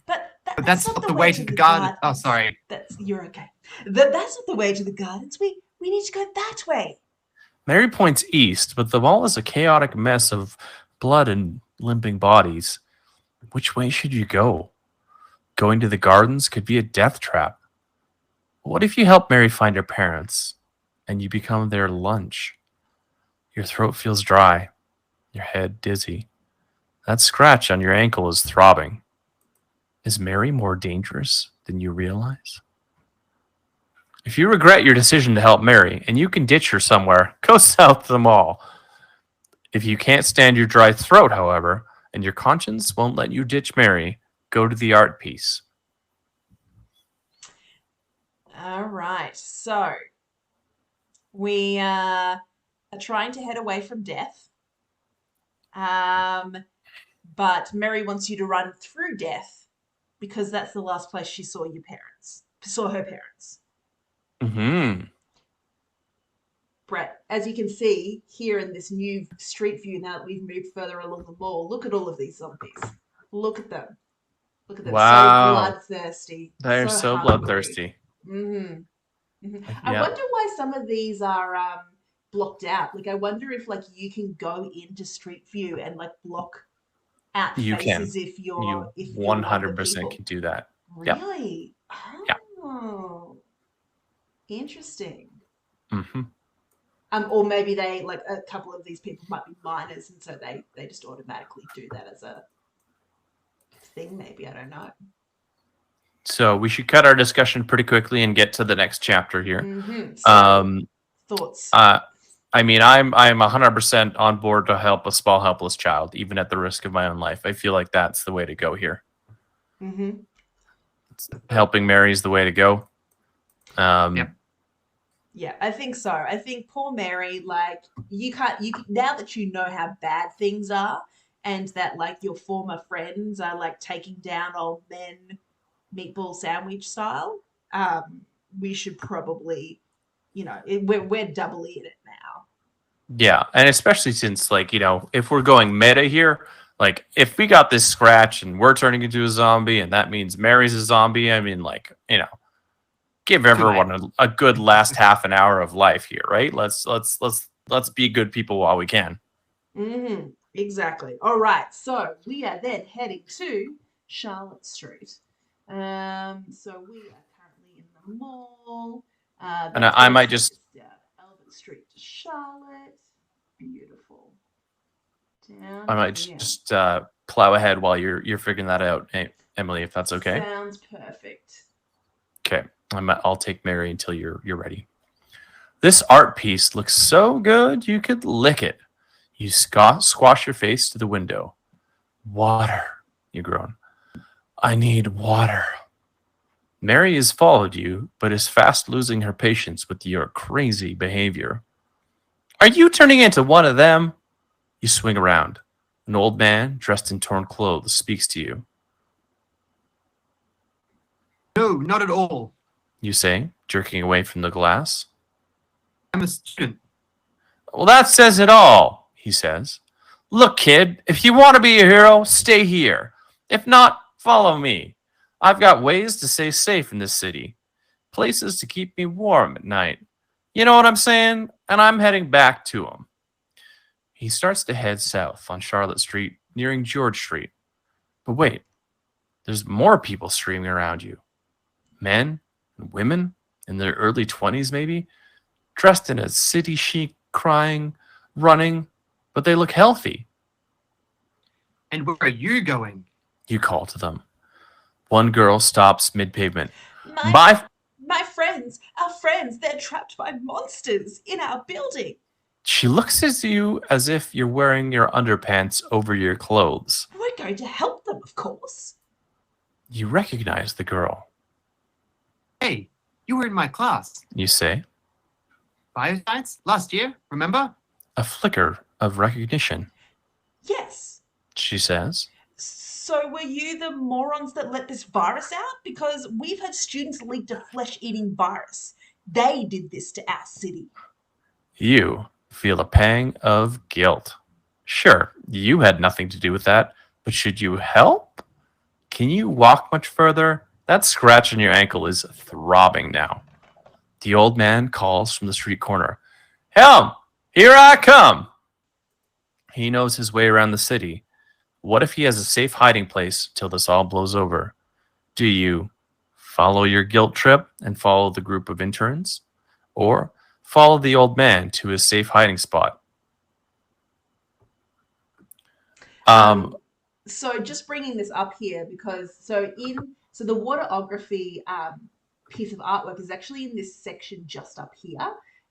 But that's not the way to the garden. Oh, sorry. You're okay. That's not the way to the gardens. We need to go that way. Mary points east, but the mall is a chaotic mess of blood and limping bodies. Which way should you go? Going to the gardens could be a death trap. What if you help Mary find her parents and you become their lunch? Your throat feels dry, your head dizzy. That scratch on your ankle is throbbing. Is Mary more dangerous than you realize? If you regret your decision to help Mary and you can ditch her somewhere, go south to the mall. If you can't stand your dry throat, however, and your conscience won't let you ditch Mary, go to the art piece. All right. So we are trying to head away from death. But Mary wants you to run through death because that's the last place she saw her parents. Mm-hmm. Brett, as you can see here in this new street view, now that we've moved further along the mall, look at all of these zombies. Look at them. Look at them. Wow. So bloodthirsty. They're so hungry. bloodthirsty. Mm-hmm. Mm-hmm. Yeah. I wonder why some of these are blocked out. Like, I wonder if you can go into Street View and block out You faces can. if you're You one of the 100% people. can do that. Really? Yeah. Oh, interesting. Mm-hmm. Or maybe they a couple of these people might be minors, and so they just automatically do that as a thing. Maybe, I don't know. So we should cut our discussion pretty quickly and get to the next chapter here. Mm-hmm. So, thoughts? I mean, I'm 100% on board to help a small helpless child, even at the risk of my own life. I feel like that's the way to go here. Mm-hmm. Helping Mary is the way to go. Yep. Yeah, I think so. I think poor Mary, you now that you know how bad things are, and that your former friends are taking down old men, meatball sandwich style. We should probably, we're doubly in it now. Yeah, and especially since if we're going meta here, if we got this scratch and we're turning into a zombie, and that means Mary's a zombie. I mean, give everyone a good last half an hour of life here, right? Let's be good people while we can. Mm-hmm. Exactly. All right. So we are then heading to Charlotte Street. So we are currently in the mall. And I might just Albert Street to Charlotte. Beautiful. Down. I might just plow ahead while you're figuring that out, Emily, if that's okay. Sounds perfect. Okay. I'll take Mary until you're ready. This art piece looks so good you could lick it. You squash your face to the window. Water, you groan. I need water. Mary has followed you, but is fast losing her patience with your crazy behavior. Are you turning into one of them? You swing around. An old man dressed in torn clothes speaks to you. No, not at all. You say, jerking away from the glass. I'm a student. Well, that says it all, he says. Look, kid, if you want to be a hero, stay here. If not, follow me. I've got ways to stay safe in this city. Places to keep me warm at night. You know what I'm saying? And I'm heading back to him. He starts to head south on Charlotte Street, nearing George Street. But wait, there's more people streaming around you. Men and women in their early 20s maybe, dressed in a city chic, crying, running, but they look healthy. And where are you going? You call to them. One girl stops mid-pavement. My friends, our friends, they're trapped by monsters in our building. She looks at you as if you're wearing your underpants over your clothes. We're going to help them, of course. You recognize the girl. Hey, you were in my class. You say. Bioscience? Last year, remember? A flicker of recognition. Yes. She says. So were you the morons that let this virus out? Because we've had students leak a flesh-eating virus. They did this to our city. You feel a pang of guilt. Sure, you had nothing to do with that, but should you help? Can you walk much further? That scratch on your ankle is throbbing now. The old man calls from the street corner. Helm, here I come. He knows his way around the city. What if he has a safe hiding place till this all blows over? Do you follow your guilt trip and follow the group of interns? Or follow the old man to his safe hiding spot? So just bringing this up here because so the waterography piece of artwork is actually in this section just up here,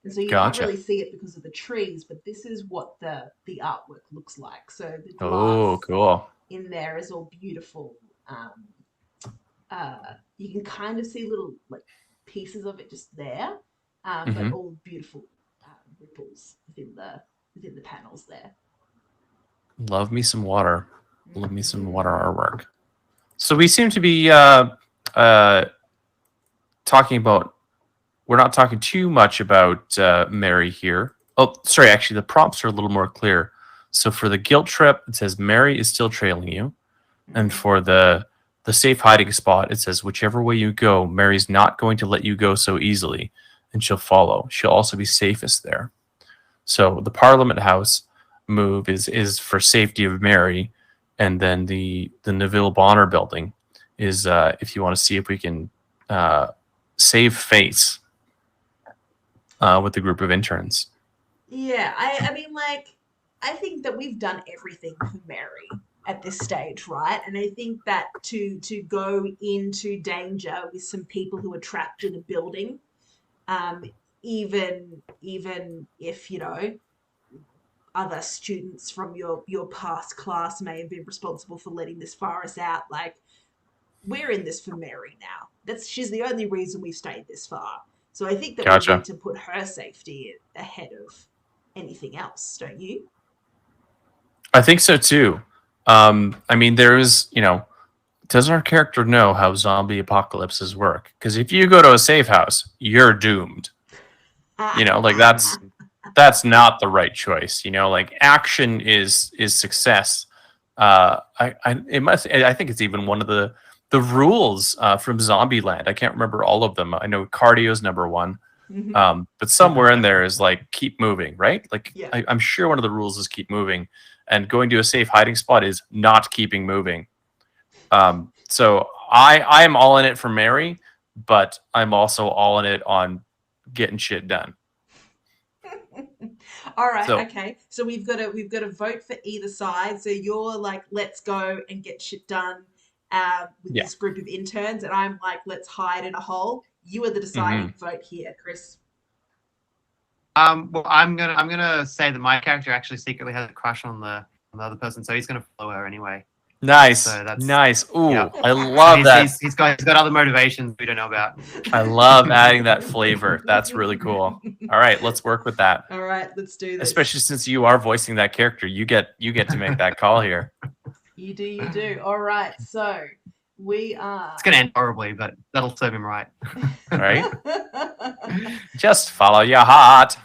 and so you Gotcha. can't really see it because of the trees, but this is what the artwork looks like. So the glass Oh, cool. in there is all beautiful. You can kind of see little like pieces of it just there, but all beautiful ripples within the panels there. Love me some water. Love me some water artwork. So we seem to be talking about, we're not talking too much about Mary here. Oh, sorry, actually the prompts are a little more clear. So for the guilt trip, it says Mary is still trailing you. And for the safe hiding spot, it says whichever way you go, Mary's not going to let you go so easily, and she'll follow. She'll also be safest there. So the Parliament House move is for safety of Mary, and then the Neville Bonner building is if you want to see if we can save face with the group of interns. Yeah, I mean, like, I think that we've done everything for Mary at this stage, right? And I think that to go into danger with some people who are trapped in a building, even if, you know, other students from your past class may have been responsible for letting this virus out, like, we're in this for Mary now. She's the only reason we've stayed this far. So I think that we need to put her safety ahead of anything else, don't you? I think so too. I mean, there's, you know, does our character know how zombie apocalypses work? Because if you go to a safe house, you're doomed. You know, like that's not the right choice. You know, like action is success. I think it's even one of the rules from Zombieland. I can't remember all of them. I know cardio is number one. But somewhere in there is like keep moving, right? Like I'm sure one of the rules is keep moving, and going to a safe hiding spot is not keeping moving. So I am all in it for Mary, but I'm also all in it on getting shit done. All right, okay. So we've got to vote for either side. So you're like, let's go and get shit done with this group of interns, and I'm like, let's hide in a hole. You are the deciding vote here, Chris. Well, I'm gonna say that my character actually secretly has a crush on the other person, so he's gonna follow her anyway. Nice, so that's nice. Ooh, yeah. I love that. He's got other motivations we don't know about. I love adding that flavor. That's really cool. All right, let's work with that. All right, let's do this. Especially since you are voicing that character, you get to make that call here. You do. All right, so we are. It's gonna end horribly, but that'll serve him right. All right. Just follow your heart.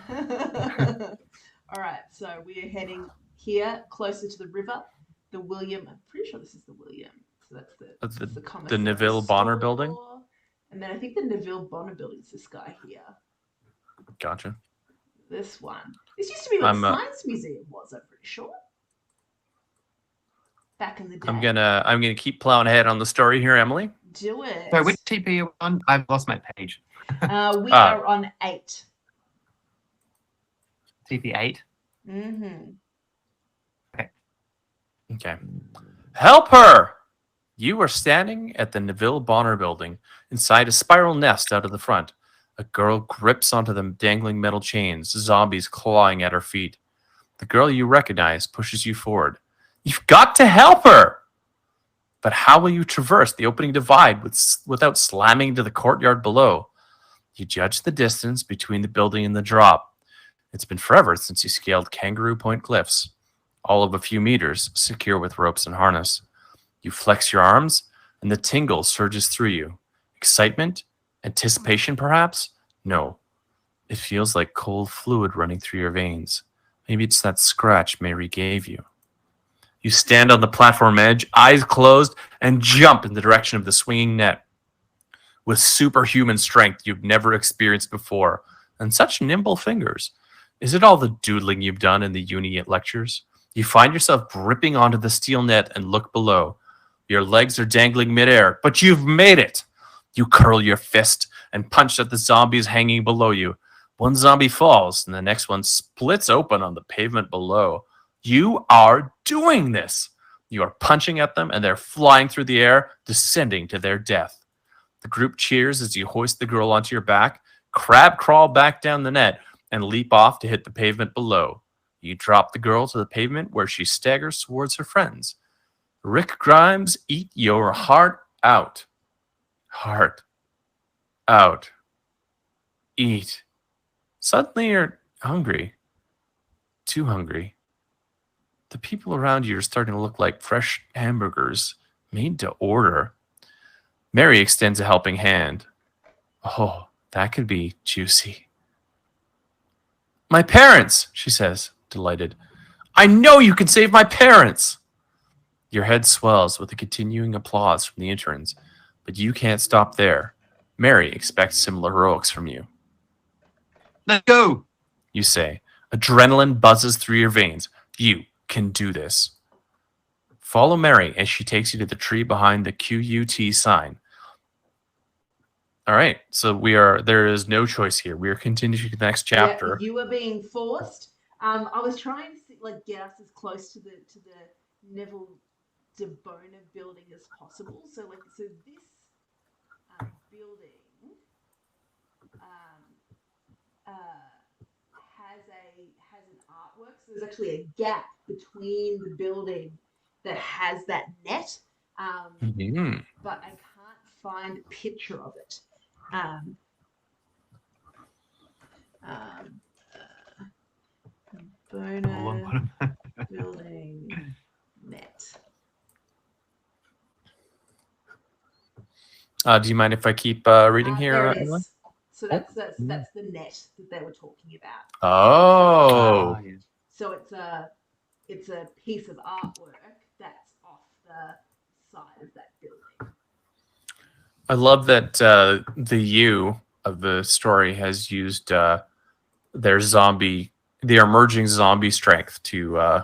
All right, so we are heading here, closer to the river. The William, I'm pretty sure this is the William. So that's the Neville Bonner building. And then I think the Neville Bonner building is this guy here. Gotcha. This one. This used to be where the Science Museum was, I'm pretty sure. Back in the day. I'm gonna keep plowing ahead on the story here, Emily. Do it. So which TP are you on? I've lost my page. We are on 8. TP 8. Okay. Help her! You are standing at the Neville Bonner building inside a spiral nest out of the front. A girl grips onto the dangling metal chains, zombies clawing at her feet. The girl you recognize pushes you forward. You've got to help her! But how will you traverse the opening divide without slamming into the courtyard below? You judge the distance between the building and the drop. It's been forever since you scaled Kangaroo Point cliffs, all of a few meters, secure with ropes and harness. You flex your arms, and the tingle surges through you. Excitement? Anticipation, perhaps? No. It feels like cold fluid running through your veins. Maybe it's that scratch Mary gave you. You stand on the platform edge, eyes closed, and jump in the direction of the swinging net. With superhuman strength you've never experienced before, and such nimble fingers. Is it all the doodling you've done in the uni lectures? You find yourself gripping onto the steel net and look below. Your legs are dangling midair, but you've made it. You curl your fist and punch at the zombies hanging below you. One zombie falls, and the next one splits open on the pavement below. You are doing this. You are punching at them, and they're flying through the air, descending to their death. The group cheers as you hoist the girl onto your back, crab crawl back down the net, and leap off to hit the pavement below. You drop the girl to the pavement where she staggers towards her friends. Rick Grimes, eat your heart out. Heart out. Eat. Suddenly you're hungry. Too hungry. The people around you are starting to look like fresh hamburgers made to order. Mary extends a helping hand. Oh, that could be juicy. My parents, she says, delighted. I know you can save my parents. Your head swells with the continuing applause from the interns, but you can't stop there. Mary expects similar heroics from you. Let's go, you say. Adrenaline buzzes through your veins. You can do this. Follow Mary as she takes you to the tree behind the QUT sign. All right, so there is no choice here. We are continuing to the next chapter. Yeah, you are being forced. I was trying to get us as close to the Neville de Bona building as possible. So this building has an artwork. So there's actually a gap between the building that has that net, but I can't find a picture of it. Bona building net. Do you mind if I keep reading here? There it is. So that's the net that they were talking about. Oh. So it's a piece of artwork that's off the side of that building. I love that the U of the story has used their emerging zombie strength to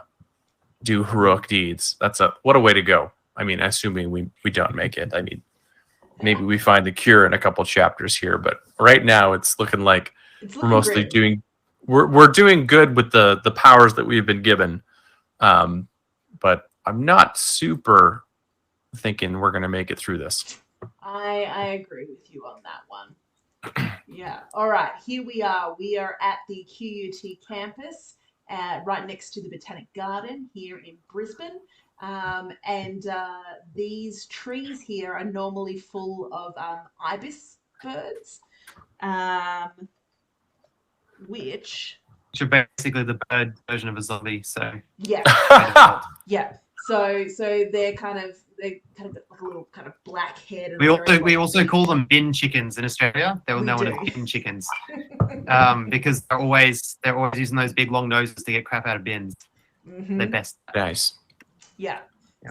do heroic deeds. What a way to go. I mean, assuming we don't make it. I mean, maybe we find the cure in a couple chapters here, but right now it's looking like we're mostly we're doing good with the powers that we've been given. But I'm not super thinking we're going to make it through this. I agree with you on that one. Yeah. All right. Here we are. We are at the QUT campus, right next to the Botanic Garden here in Brisbane. And these trees here are normally full of ibis birds, which are basically the bird version of a zombie. So yeah, yeah. So they're kind of like a little kind of black head. We also call them bin chickens in Australia. They're known as bin chickens because they're always using those big long noses to get crap out of bins. Mm-hmm. They're best. Nice. Yeah.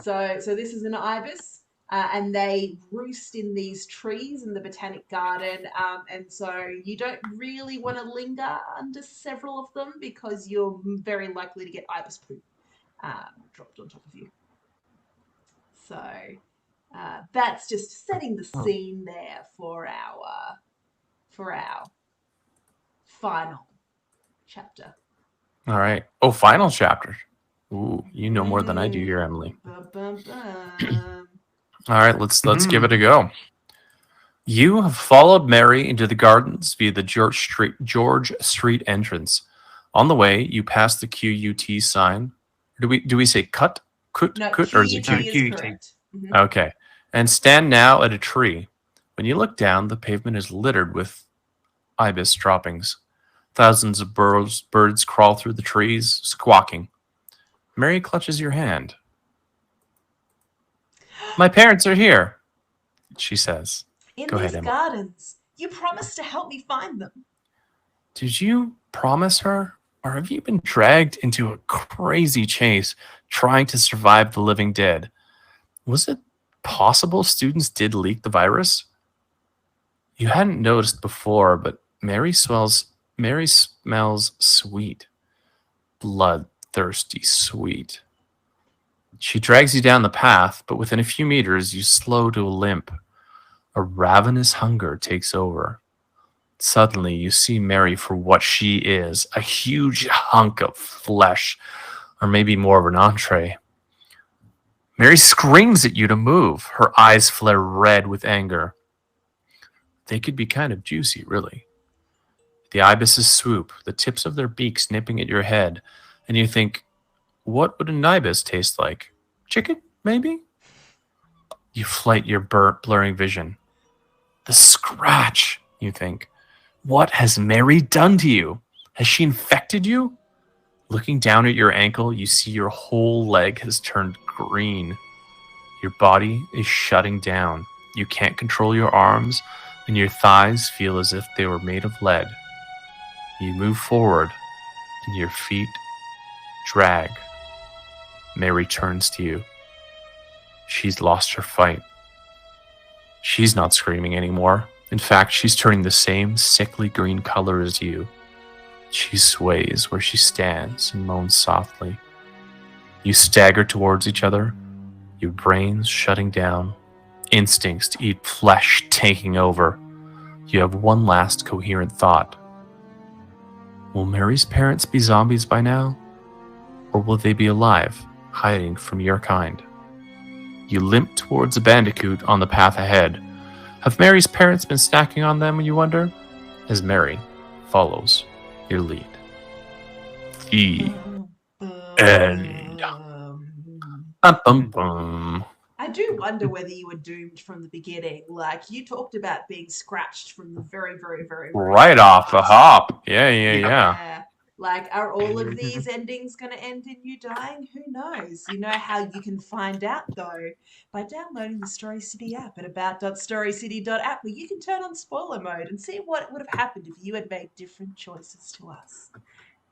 So this is an ibis, and they roost in these trees in the Botanic Garden, and so you don't really want to linger under several of them because you're very likely to get ibis poop dropped on top of you. So that's just setting the scene there for our final chapter. All right. Oh, final chapter. Ooh, you know more than I do here, Emily. All right, let's give it a go. You have followed Mary into the gardens via the George Street entrance. On the way, you pass the QUT sign. Do we say cut? No, Or is it QUT Q? is QUT. correct. Mhm. Okay. And stand now at a tree. When you look down, the pavement is littered with ibis droppings. Thousands of birds crawl through the trees, squawking. Mary clutches your hand. My parents are here, she says. In Go ahead, these Emily. gardens. You promised to help me find them. Did you promise her, or have you been dragged into a crazy chase trying to survive the living dead? Was it possible students did leak the virus? You hadn't noticed before, but Mary smells sweet. Bloodthirsty sweet. She drags you down the path, but within a few meters you slow to a limp. A ravenous hunger takes over. Suddenly, you see Mary for what she is, a huge hunk of flesh, or maybe more of an entree. Mary screams at you to move. Her eyes flare red with anger. They could be kind of juicy, really. The ibises swoop, the tips of their beaks nipping at your head, and you think, what would an ibis taste like? Chicken, maybe? You flight your blurring vision. The scratch, you think. What has Mary done to you? Has she infected you? Looking down at your ankle, you see your whole leg has turned green. Your body is shutting down. You can't control your arms, and your thighs feel as if they were made of lead. You move forward, and your feet drag. Mary turns to you. She's lost her fight. She's not screaming anymore. In fact, she's turning the same sickly green color as you. She sways where she stands and moans softly. You stagger towards each other, your brains shutting down, instincts to eat flesh taking over. You have one last coherent thought. Will Mary's parents be zombies by now? Or will they be alive, hiding from your kind? You limp towards a bandicoot on the path ahead. Have Mary's parents been snacking on them, you wonder? As Mary follows your lead. The end. Bum, bum, bum. I do wonder whether you were doomed from the beginning. Like, you talked about being scratched from the very, very, very, very Right off the start. hop. Yeah. Yeah. Like, are all of these endings going to end in you dying? Who knows? You know how you can find out, though, by downloading the Story City app at about.storycity.app, where you can turn on spoiler mode and see what would have happened if you had made different choices to us.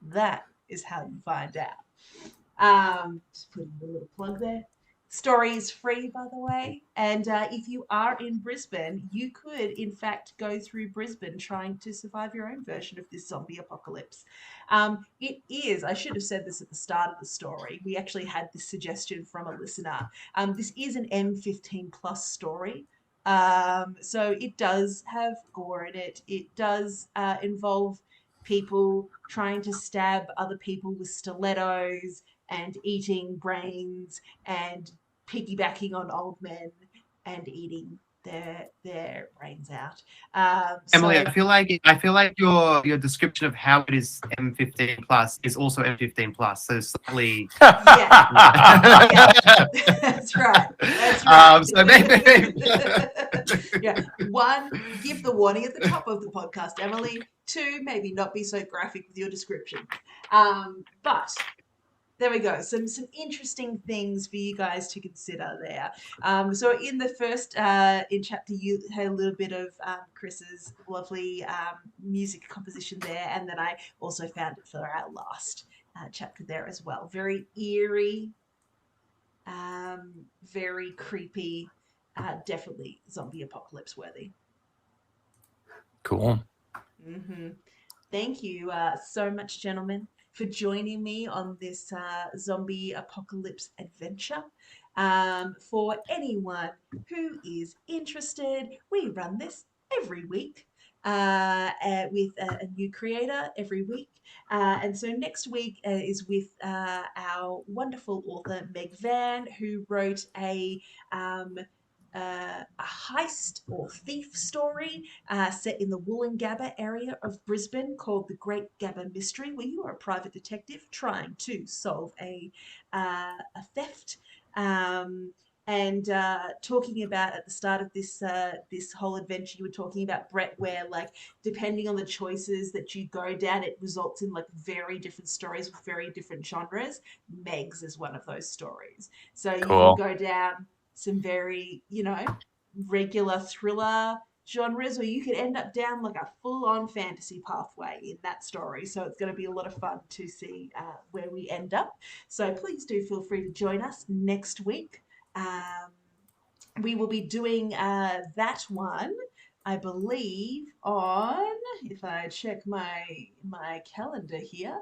That is how you find out. Just putting a little plug there. Story is free, by the way. And if you are in Brisbane, you could, in fact, go through Brisbane trying to survive your own version of this zombie apocalypse. It is, I should have said this at the start of the story. We actually had this suggestion from a listener. This is an M15 plus story. So it does have gore in it. It does involve people trying to stab other people with stilettos and eating brains and piggybacking on old men and eating their brains out. Emily, So I feel like your description of how it is M15 plus is also M15 plus. So slightly. yeah, that's right. That's right. So maybe. Yeah. One, give the warning at the top of the podcast, Emily. Two, maybe not be so graphic with your description. But there we go. Some interesting things for you guys to consider there. So in the first in chapter, you had a little bit of Chris's lovely music composition there, and then I also found it for our last chapter there as well. Very eerie, very creepy, definitely zombie apocalypse worthy. Cool. Mm-hmm. Thank you so much, gentlemen, for joining me on this zombie apocalypse adventure. For anyone who is interested, we run this every week with a new creator every week. And so next week is with our wonderful author, Meg Van, who wrote a a heist or thief story set in the Woolloongabba area of Brisbane called The Great Gabba Mystery, where you are a private detective trying to solve a theft. And talking about at the start of this whole adventure, you were talking about, Brett, where like depending on the choices that you go down, it results in like very different stories with very different genres. Meg's is one of those stories. So you can Cool. go down some very, regular thriller genres, or you could end up down like a full-on fantasy pathway in that story. So it's going to be a lot of fun to see where we end up. So please do feel free to join us next week. We will be doing that one, I believe, on, if I check my calendar here,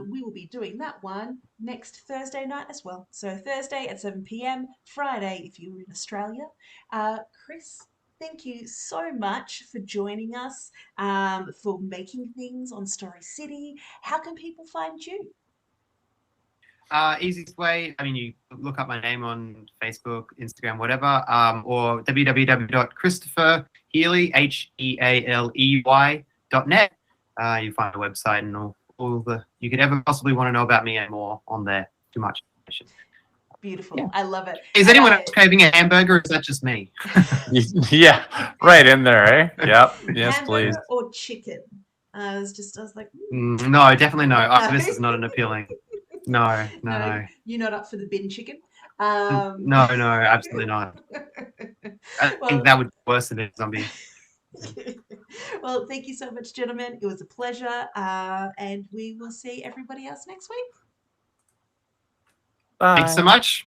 we will be doing that one next Thursday night as well. So Thursday at 7 p.m, Friday if you're in Australia. Chris, thank you so much for joining us, for making things on Story City. How can people find you? Easiest way, I mean, you look up my name on Facebook, Instagram, whatever, or www.christopherhealey, HEALEY.net. You find a website and all the you could ever possibly want to know about me and more on there. Too much information. Beautiful. Yeah. I love it. Is anyone else craving a hamburger, or is that just me? Yeah, right in there, eh? Yep. Yes, Hamburger please. or chicken? I was like, No, definitely no. Oh, this is not an appealing. No. You're not up for the bin chicken. No, absolutely not. I think that would be worse than a zombie. Well, thank you so much, gentlemen. It was a pleasure, and we will see everybody else next week. Bye. Thanks so much.